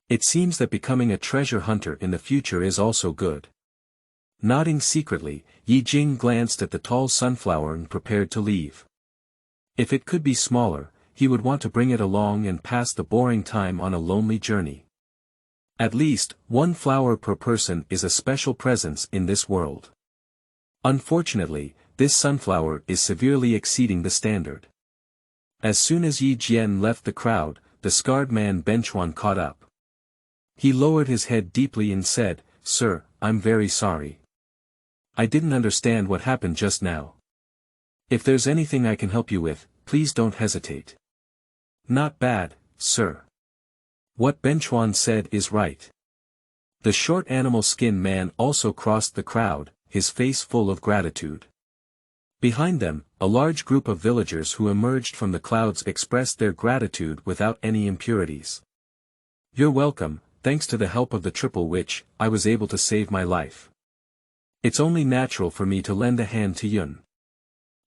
A: It seems that becoming a treasure hunter in the future is also good. Nodding secretly, Jing glanced at the tall sunflower and prepared to leave. If it could be smaller, he would want to bring it along and pass the boring time on a lonely journey. At least, one flower per person is a special presence in this world. Unfortunately, this sunflower is severely exceeding the standard. As soon as Jian left the crowd, the scarred man Benchuan caught up. He lowered his head deeply and said, "Sir, I'm very sorry. I didn't understand what happened just now. If there's anything I can help you with, please don't hesitate." "Not bad, sir. What Benchuan said is right." The short animal skin man also crossed the crowd, his face full of gratitude. Behind them, a large group of villagers who emerged from the clouds expressed their gratitude without any impurities. "You're welcome, thanks to the help of the triple witch, I was able to save my life. It's only natural for me to lend a hand to Yun."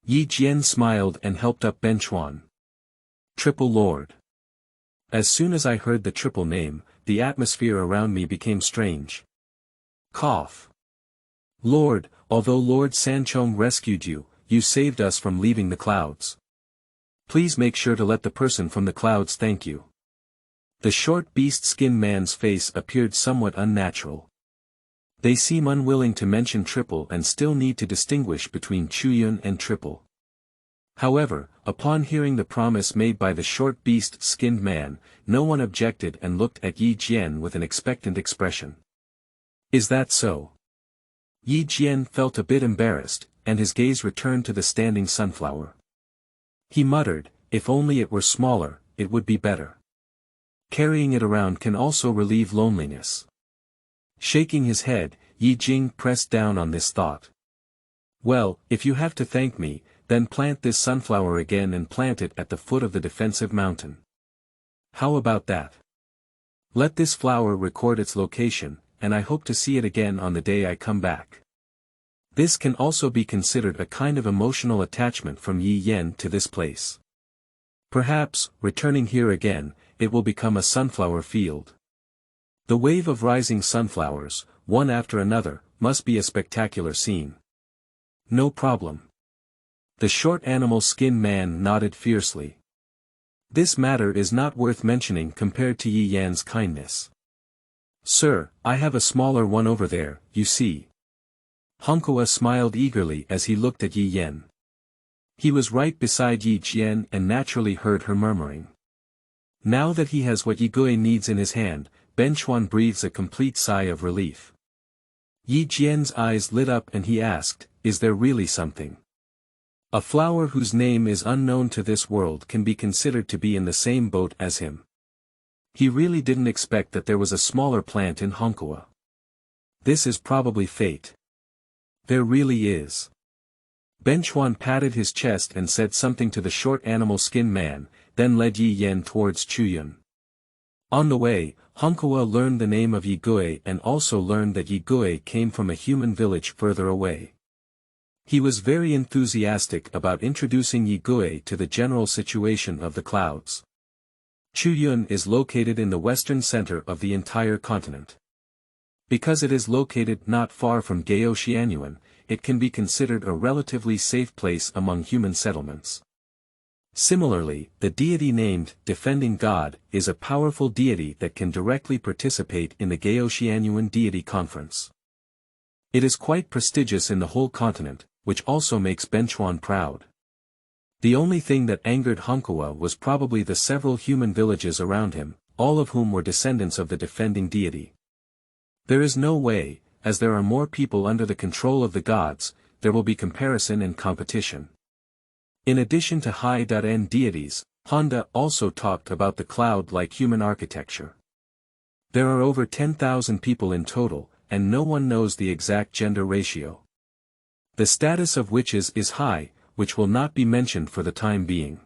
A: Jian smiled and helped up Benchuan. "Triple Lord." As soon as I heard the triple name, the atmosphere around me became strange. Cough. "Lord, although Lord Sanchong rescued you, you saved us from leaving the clouds. Please make sure to let the person from the clouds thank you." The short beast-skin man's face appeared somewhat unnatural. They seem unwilling to mention triple and still need to distinguish between Chuyun and triple. However, upon hearing the promise made by the short beast-skinned man, no one objected and looked at Jian with an expectant expression. "Is that so?" Jian felt a bit embarrassed, and his gaze returned to the standing sunflower. He muttered, "If only it were smaller, it would be better. Carrying it around can also relieve loneliness." Shaking his head, Jing pressed down on this thought. "Well, if you have to thank me, then plant this sunflower again and plant it at the foot of the defensive mountain. How about that? Let this flower record its location, and I hope to see it again on the day I come back." This can also be considered a kind of emotional attachment from Jian to this place. Perhaps, returning here again, it will become a sunflower field. The wave of rising sunflowers, one after another, must be a spectacular scene. "No problem." The short animal skin man nodded fiercely. This matter is not worth mentioning compared to Jian's kindness. "Sir, I have a smaller one over there, you see." Hunkua smiled eagerly as he looked at Jian. He was right beside Jian and naturally heard her murmuring. Now that he has what Yigui needs in his hand, Benchuan breathes a complete sigh of relief. Jian's eyes lit up and he asked, "Is there really something?" A flower whose name is unknown to this world can be considered to be in the same boat as him. He really didn't expect that there was a smaller plant in Hunkua. This is probably fate. There really is. Benchuan patted his chest and said something to the short animal skin man, then led Jian towards Chuyun. On the way, Hunkua learned the name of Yigui and also learned that Yigui came from a human village further away. He was very enthusiastic about introducing Yigui to the general situation of the clouds. Chuyun is located in the western center of the entire continent. Because it is located not far from Gaoxianyuan, it can be considered a relatively safe place among human settlements. Similarly, the deity named Defending God is a powerful deity that can directly participate in the Gaoxianyuan deity conference. It is quite prestigious in the whole continent, which also makes Benchuan proud. The only thing that angered Hankoa was probably the several human villages around him, all of whom were descendants of the defending deity. There is no way, as there are more people under the control of the gods, there will be comparison and competition. In addition to high-end deities, Honda also talked about the cloud-like human architecture. There are over 10,000 people in total, and no one knows the exact gender ratio. The status of witches is high, which will not be mentioned for the time being.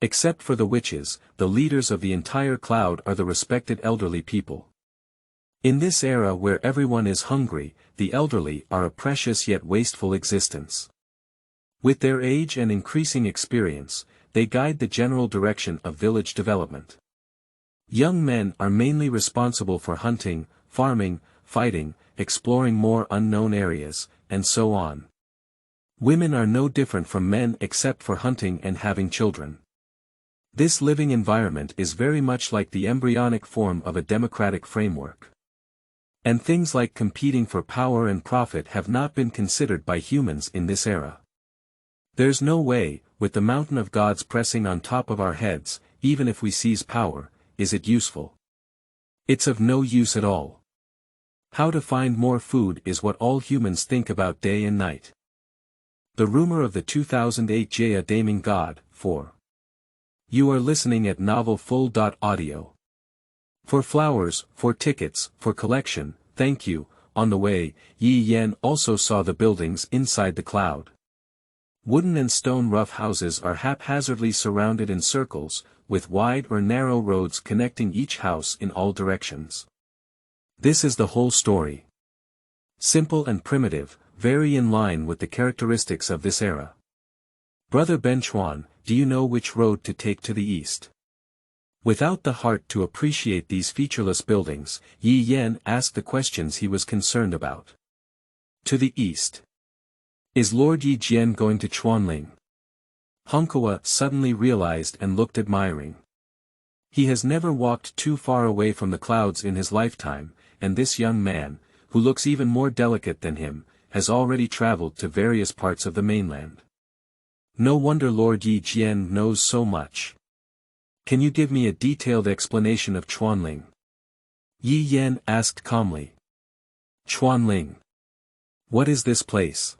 A: Except for the witches, the leaders of the entire cloud are the respected elderly people. In this era where everyone is hungry, the elderly are a precious yet wasteful existence. With their age and increasing experience, they guide the general direction of village development. Young men are mainly responsible for hunting, farming, fighting, exploring more unknown areas, and so on. Women are no different from men except for hunting and having children. This living environment is very much like the embryonic form of a democratic framework. And things like competing for power and profit have not been considered by humans in this era. There's no way, with the mountain of gods pressing on top of our heads, even if we seize power, is it useful? It's of no use at all. How to find more food is what all humans think about day and night. The rumor of the 2008 Jieya Daming God, 4. You are listening at novelfull.audio. For flowers, for tickets, for collection, thank you. On the way, Jian also saw the buildings inside the cloud. Wooden and stone rough houses are haphazardly surrounded in circles, with wide or narrow roads connecting each house in all directions. This is the whole story. Simple and primitive, very in line with the characteristics of this era. Brother Benchuan, do you know which road to take to the east? Without the heart to appreciate these featureless buildings, Jian asked the questions he was concerned about. To the east. Is Lord Jian going to Chuanling? Hankoa suddenly realized and looked admiring. He has never walked too far away from the clouds in his lifetime, and this young man, who looks even more delicate than him, has already traveled to various parts of the mainland. No wonder Lord Jian knows so much. Can you give me a detailed explanation of Chuanling? Jian asked calmly. Chuanling. What is this place?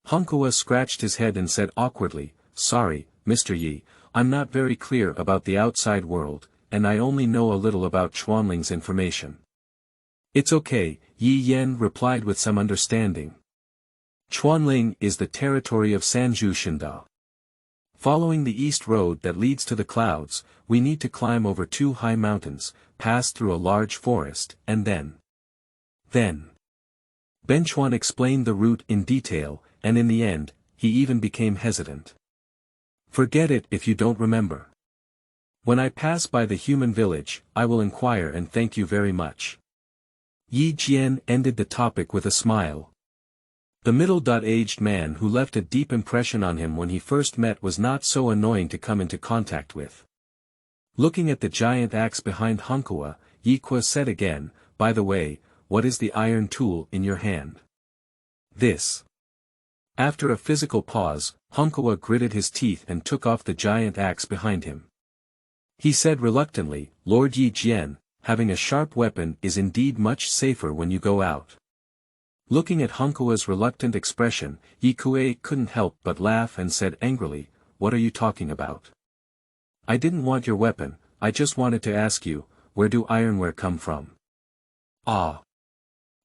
A: Hankoa scratched his head and said awkwardly, Sorry, Mr. Yi, I'm not very clear about the outside world, and I only know a little about Chuanling's information. It's okay, Jian replied with some understanding. Chuanling is the territory of Sanju Shinda. Following the east road that leads to the clouds, we need to climb over 2 high mountains, pass through a large forest, and then. Benchuan explained the route in detail, and in the end, he even became hesitant. Forget it if you don't remember. When I pass by the human village, I will inquire and thank you very much. Jian ended the topic with a smile. The middle-aged man who left a deep impression on him when he first met was not so annoying to come into contact with. Looking at the giant axe behind Hankoa, Yikwa said again, By the way, what is the iron tool in your hand? This. After a physical pause, Hankoa gritted his teeth and took off the giant axe behind him. He said reluctantly, Lord Jian, having a sharp weapon is indeed much safer when you go out. Looking at Hankoa's reluctant expression, Yikue couldn't help but laugh and said angrily, What are you talking about? I didn't want your weapon, I just wanted to ask you, where do ironware come from? Ah.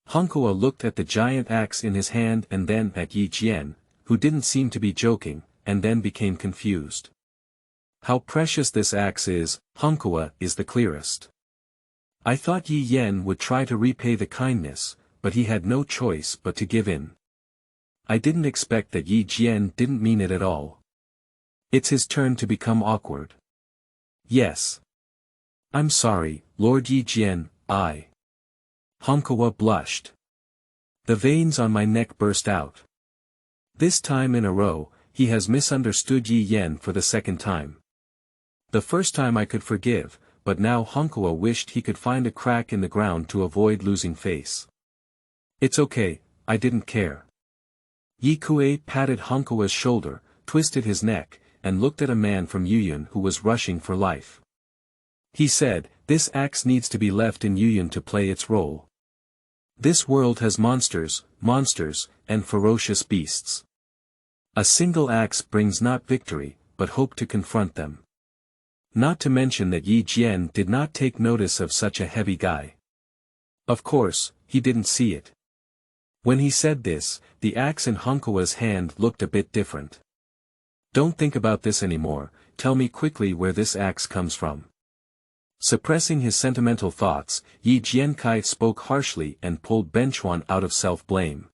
A: Hankoa looked at the giant axe in his hand and then at Jian, who didn't seem to be joking, and then became confused. How precious this axe is, Hankoa is the clearest. I thought Jian would try to repay the kindness, but he had no choice but to give in. I didn't expect that Jian didn't mean it at all. It's his turn to become awkward. Yes. I'm sorry, Lord Jian, I. Hankoa blushed. The veins on my neck burst out. This time in a row, he has misunderstood Jian for the second time. The first time I could forgive, but now Hankuo wished he could find a crack in the ground to avoid losing face. It's okay, I didn't care. Yi Kuei patted Hankuo's shoulder, twisted his neck, and looked at a man from Yuyun who was rushing for life. He said, this axe needs to be left in Yuyun to play its role. This world has monsters, and ferocious beasts. A single axe brings not victory, but hope to confront them. Not to mention that Yi Jian did not take notice of such a heavy guy. Of course, he didn't see it. When he said this, the axe in Hankuo's hand looked a bit different. Don't think about this anymore, tell me quickly where this axe comes from. Suppressing his sentimental thoughts, Yi Jiankai spoke harshly and pulled Benchuan out of self-blame.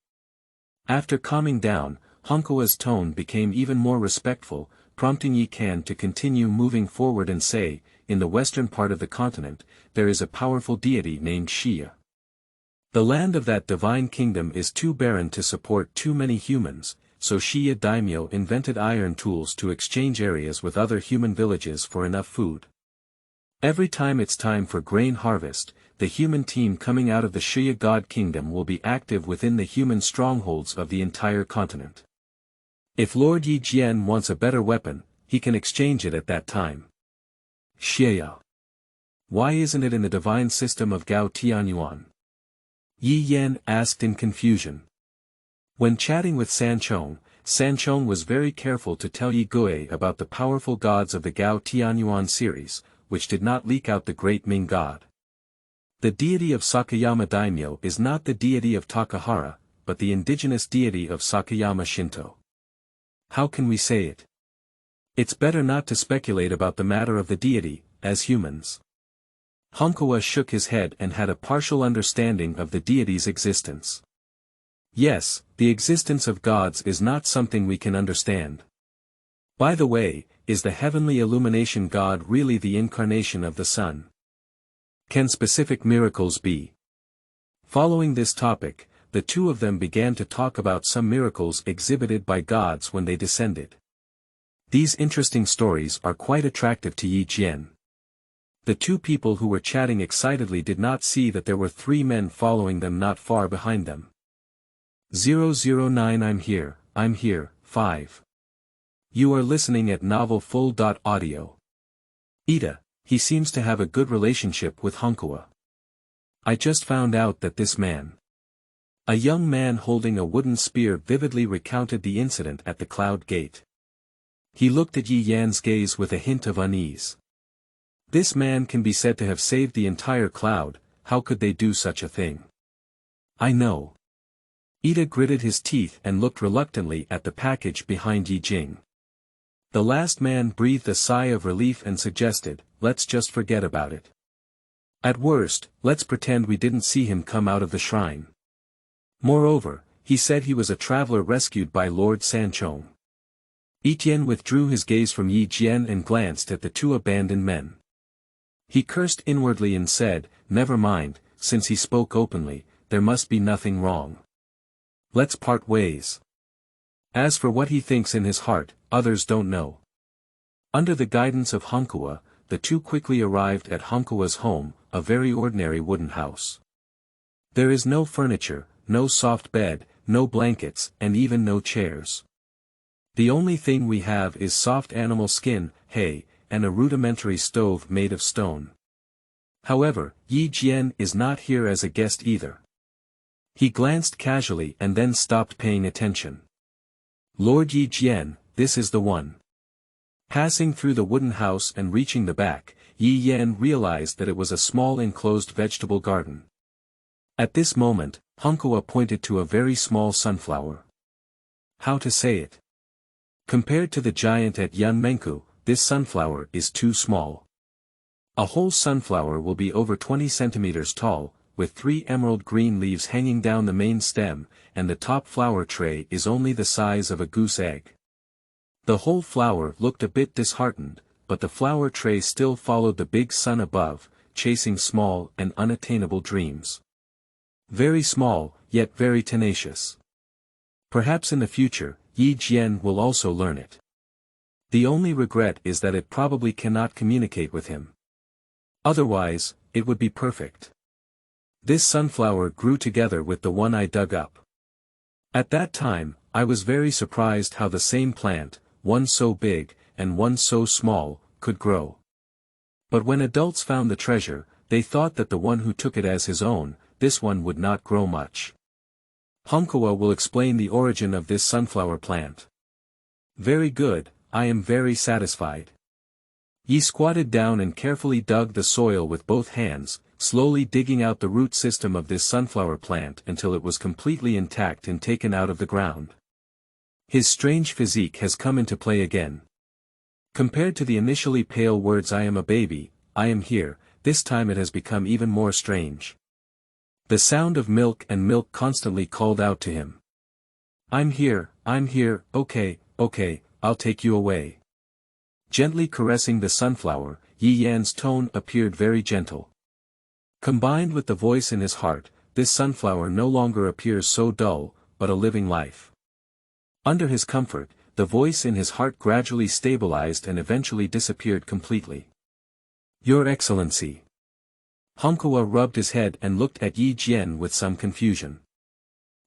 A: After calming down, Hankuo's tone became even more respectful, prompting Yi Kan to continue moving forward and say, in the western part of the continent, there is a powerful deity named Jieya. The land of that divine kingdom is too barren to support too many humans, so Jieya Daimyo invented iron tools to exchange areas with other human villages for enough food. Every time it's time for grain harvest, the human team coming out of the Jieya God Kingdom will be active within the human strongholds of the entire continent. If Lord Yi Jian wants a better weapon, he can exchange it at that time. Jieya. Why isn't it in the divine system of Gao Tianyuan? Yi Yan asked in confusion. When chatting with Sanchong was very careful to tell Yi Guei about the powerful gods of the Gao Tianyuan series, which did not leak out the great Ming god. The deity of Sakayama Daimyo is not the deity of Takahara, but the indigenous deity of Sakayama Shinto. How can we say it? It's better not to speculate about the matter of the deity, as humans. Hankuo shook his head and had a partial understanding of the deity's existence. Yes, the existence of gods is not something we can understand. By the way, is the heavenly illumination god really the incarnation of the sun? Can specific miracles be? Following this topic, the two of them began to talk about some miracles exhibited by gods when they descended. These interesting stories are quite attractive to Yi Jian. The two people who were chatting excitedly did not see that there were three men following them not far behind them. 009 I'm here, 5. You are listening at Novel Full.audio. Ida, he seems to have a good relationship with Hankuo. I just found out that this man. A young man holding a wooden spear vividly recounted the incident at the Cloud Gate. He looked at Yi Yan's gaze with a hint of unease. This man can be said to have saved the entire cloud, how could they do such a thing? I know. Ida gritted his teeth and looked reluctantly at the package behind Yi Jing. The last man breathed a sigh of relief and suggested, let's just forget about it. At worst, let's pretend we didn't see him come out of the shrine. Moreover, he said he was a traveler rescued by Lord Sanchong. Etienne withdrew his gaze from Yi Jian and glanced at the two abandoned men. He cursed inwardly and said, never mind, since he spoke openly, there must be nothing wrong. Let's part ways. As for what he thinks in his heart, others don't know. Under the guidance of Hankuo, the two quickly arrived at Hankuo's home, a very ordinary wooden house. There is no furniture, no soft bed, no blankets, and even no chairs. The only thing we have is soft animal skin, hay, and a rudimentary stove made of stone. However, Yi Jian is not here as a guest either. He glanced casually and then stopped paying attention. Lord Yi Jian, this is the one. Passing through the wooden house and reaching the back, Yi Yan realized that it was a small enclosed vegetable garden. At this moment, Hankuo pointed to a very small sunflower. How to say it? Compared to the giant at Yunmenku, this sunflower is too small. A whole sunflower will be over 20 centimeters tall, with 3 emerald green leaves hanging down the main stem, and the top flower tray is only the size of a goose egg. The whole flower looked a bit disheartened, but the flower tray still followed the big sun above, chasing small and unattainable dreams. Very small, yet very tenacious. Perhaps in the future, Yi Jian will also learn it. The only regret is that it probably cannot communicate with him. Otherwise, it would be perfect. This sunflower grew together with the one I dug up. At that time, I was very surprised how the same plant, one so big, and one so small, could grow. But when adults found the treasure, they thought that the one who took it as his own, this one would not grow much. Hunkawa will explain the origin of this sunflower plant. Very good, I am very satisfied. Yi squatted down and carefully dug the soil with both hands, slowly digging out the root system of this sunflower plant until it was completely intact and taken out of the ground. His strange physique has come into play again. Compared to the initially pale words "I am a baby, I am here," this time it has become even more strange. The sound of milk and milk constantly called out to him. I'm here, okay, I'll take you away." Gently caressing the sunflower, Yi Yan's tone appeared very gentle. Combined with the voice in his heart, this sunflower no longer appears so dull, but a living life. Under his comfort, the voice in his heart gradually stabilized and eventually disappeared completely. "Your Excellency." Hunkawa rubbed his head and looked at Yi Jian with some confusion.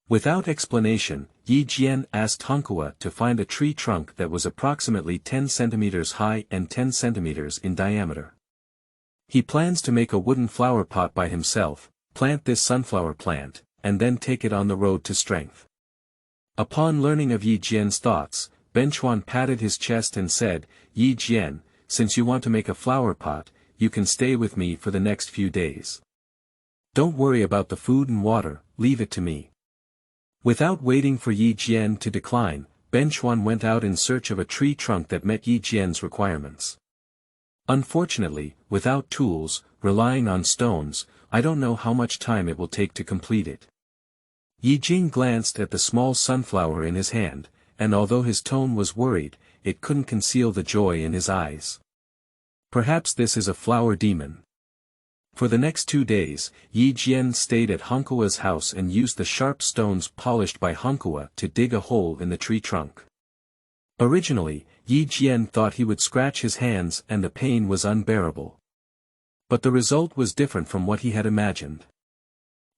A: Without explanation, Yi Jian asked Hunkawa to find a tree trunk that was approximately 10 centimeters high and 10 centimeters in diameter. He plans to make a wooden flower pot by himself, plant this sunflower plant, and then take it on the road to strength. Upon learning of Yi Jian's thoughts, Benchuan patted his chest and said, "Yi Jian, since you want to make a flower pot, you can stay with me for the next few days. Don't worry about the food and water, leave it to me." Without waiting for Yi Jian to decline, Benchuan went out in search of a tree trunk that met Yi Jian's requirements. "Unfortunately, without tools, relying on stones, I don't know how much time it will take to complete it." Yi Jian glanced at the small sunflower in his hand, and although his tone was worried, it couldn't conceal the joy in his eyes. Perhaps this is a flower demon. For the next 2 days, Yi Jian stayed at Hunkawa's house and used the sharp stones polished by Hunkawa to dig a hole in the tree trunk. Originally, Yi Jian thought he would scratch his hands and the pain was unbearable. But the result was different from what he had imagined.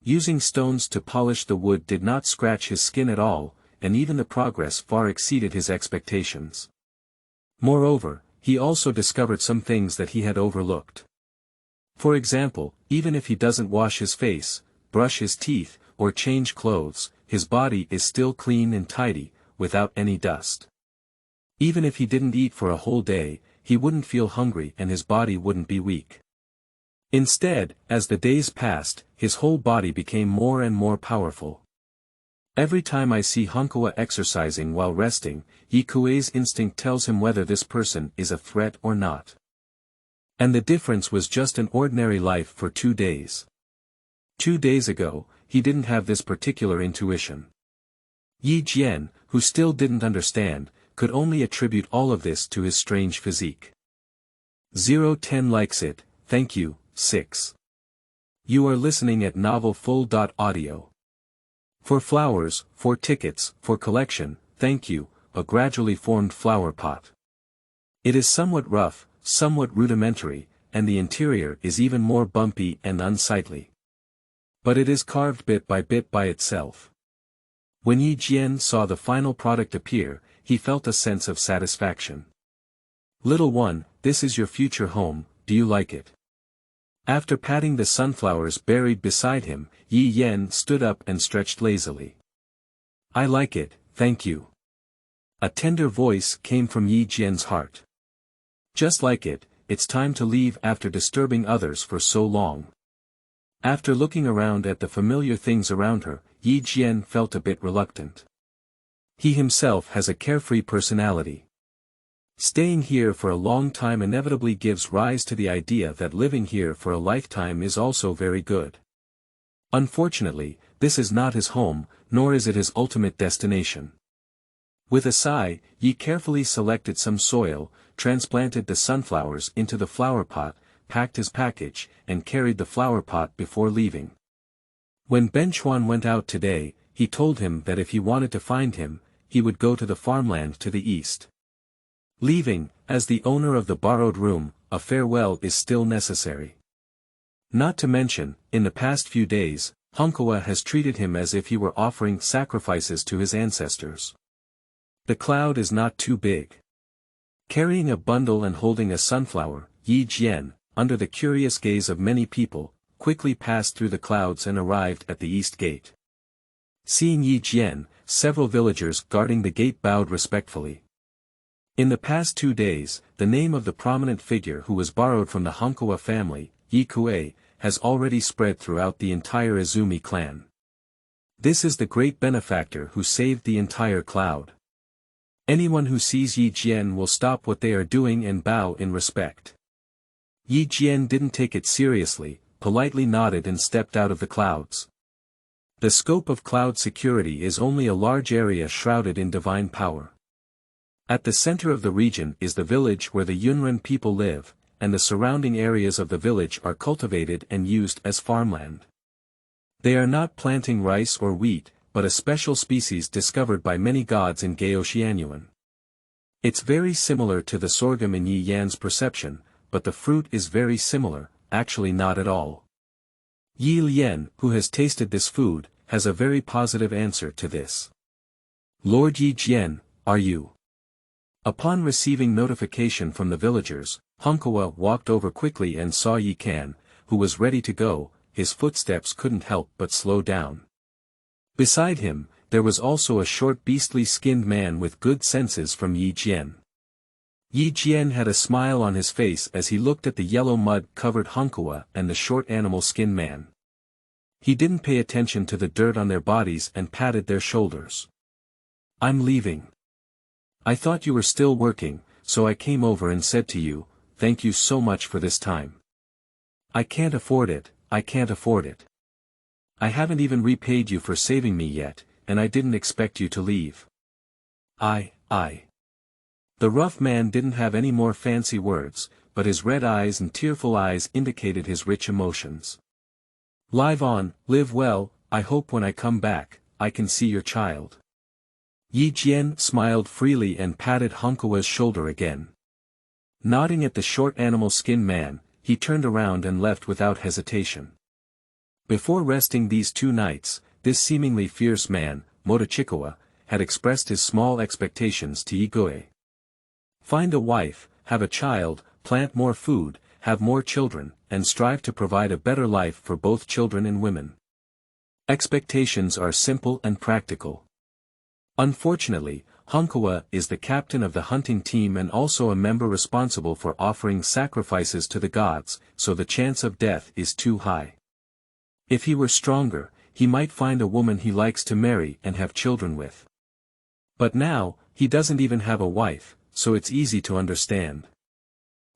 A: Using stones to polish the wood did not scratch his skin at all, and even the progress far exceeded his expectations. Moreover, he also discovered some things that he had overlooked. For example, even if he doesn't wash his face, brush his teeth, or change clothes, his body is still clean and tidy, without any dust. Even if he didn't eat for a whole day, he wouldn't feel hungry and his body wouldn't be weak. Instead, as the days passed, his whole body became more and more powerful. Every time I see Hunkawa exercising while resting, Yi Kuei's instinct tells him whether this person is a threat or not. And the difference was just an ordinary life for 2 days. 2 days ago, he didn't have this particular intuition. Yi Jian, who still didn't understand, could only attribute all of this to his strange physique. 010 likes it, thank you, 6. You are listening at novelfull.audio. For flowers, for tickets, for collection, thank you, a gradually formed flower pot. It is somewhat rough, somewhat rudimentary, and the interior is even more bumpy and unsightly. But it is carved bit by itself. When Yi Jian saw the final product appear, he felt a sense of satisfaction. "Little one, this is your future home, do you like it?" After patting the sunflowers buried beside him, Yi Jian stood up and stretched lazily. "I like it, thank you." A tender voice came from Yi Jian's heart. "Just like it, it's time to leave after disturbing others for so long." After looking around at the familiar things around her, Yi Jian felt a bit reluctant. He himself has a carefree personality. Staying here for a long time inevitably gives rise to the idea that living here for a lifetime is also very good. Unfortunately, this is not his home, nor is it his ultimate destination. With a sigh, Yi carefully selected some soil, transplanted the sunflowers into the flower pot, packed his package, and carried the flower pot before leaving. When Benchuan went out today, he told him that if he wanted to find him, he would go to the farmland to the east. Leaving, as the owner of the borrowed room, a farewell is still necessary. Not to mention, in the past few days, Hunkawa has treated him as if he were offering sacrifices to his ancestors. The cloud is not too big. Carrying a bundle and holding a sunflower, Jian, under the curious gaze of many people, quickly passed through the clouds and arrived at the east gate. Seeing Jian, several villagers guarding the gate bowed respectfully. In the past 2 days, the name of the prominent figure who was borrowed from the Hunkawa family, Kue, has already spread throughout the entire Izumi clan. This is the great benefactor who saved the entire cloud. Anyone who sees Jian will stop what they are doing and bow in respect. Jian didn't take it seriously, politely nodded and stepped out of the clouds. The scope of cloud security is only a large area shrouded in divine power. At the center of the region is the village where the Yunran people live, and the surrounding areas of the village are cultivated and used as farmland. They are not planting rice or wheat, but a special species discovered by many gods in Gyeoshianyuan. It's very similar to the sorghum in Yi Yan's perception, but the fruit is very similar, actually not at all. Yi Lian, who has tasted this food, has a very positive answer to this. Lord Yi Jian, are you? Upon receiving notification from the villagers, Hunkawa walked over quickly and saw Yi Kan, who was ready to go. His footsteps couldn't help but slow down. Beside him, there was also a short beastly-skinned man with good senses from Yi Jian. Yi Jian had a smile on his face as he looked at the yellow mud-covered Hunkawa and the short animal-skinned man. He didn't pay attention to the dirt on their bodies and patted their shoulders. I'm leaving. I thought you were still working, so I came over and said to you, thank you so much for this time. I can't afford it, I can't afford it. I haven't even repaid you for saving me yet, and I didn't expect you to leave. I. The rough man didn't have any more fancy words, but his red eyes and tearful eyes indicated his rich emotions. Live on, live well, I hope when I come back, I can see your child. Yi Jian smiled freely and patted Hunkawa's shoulder again. Nodding at the short animal-skinned man, he turned around and left without hesitation. Before resting these 2 nights, this seemingly fierce man, Motochikawa, had expressed his small expectations to Igue. Find a wife, have a child, plant more food, have more children, and strive to provide a better life for both children and women. Expectations are simple and practical. Unfortunately, Hunkawa is the captain of the hunting team and also a member responsible for offering sacrifices to the gods, so the chance of death is too high. If he were stronger, he might find a woman he likes to marry and have children with. But now, he doesn't even have a wife, so it's easy to understand.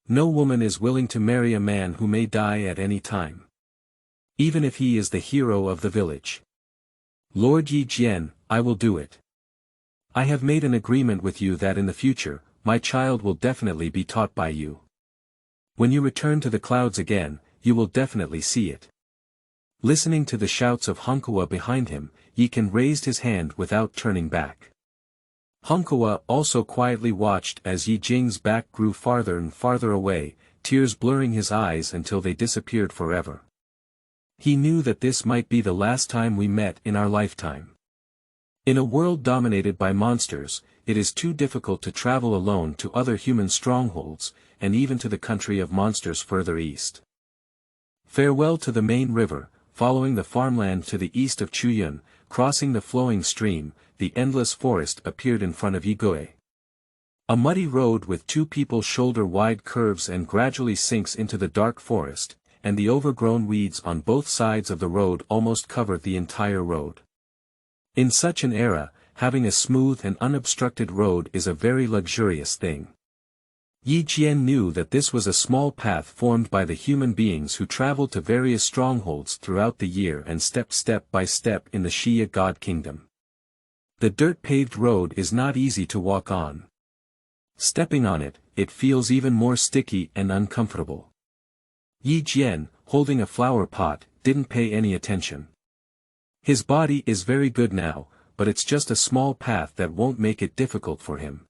A: No woman is willing to marry a man who may die at any time. Even if he is the hero of the village. Lord Yi Jian, I will do it. I have made an agreement with you that in the future, my child will definitely be taught by you. When you return to the clouds again, you will definitely see it. Listening to the shouts of Hunkawa behind him, Yi Kan raised his hand without turning back. Hunkawa also quietly watched as Yi Jing's back grew farther and farther away, tears blurring his eyes until they disappeared forever. He knew that this might be the last time we met in our lifetime. In a world dominated by monsters, it is too difficult to travel alone to other human strongholds, and even to the country of monsters further east. Farewell to the main river, following the farmland to the east of Chuyun, crossing the flowing stream, the endless forest appeared in front of Igue. A muddy road with 2 people shoulder-wide curves and gradually sinks into the dark forest, and the overgrown weeds on both sides of the road almost covered the entire road. In such an era, having a smooth and unobstructed road is a very luxurious thing. Yi Jian knew that this was a small path formed by the human beings who traveled to various strongholds throughout the year and stepped step by step in the Jieya God Kingdom. The dirt-paved road is not easy to walk on. Stepping on it, it feels even more sticky and uncomfortable. Yi Jian, holding a flower pot, didn't pay any attention. His body is very good now, but it's just a small path that won't make it difficult for him.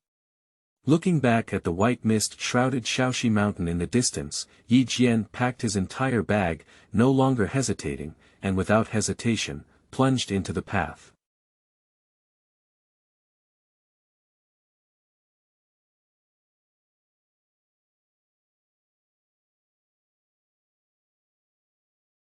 A: Looking back at the white mist-shrouded Shaoxi mountain in the distance, Jian packed his entire bag, no longer hesitating, and without hesitation, plunged into the path.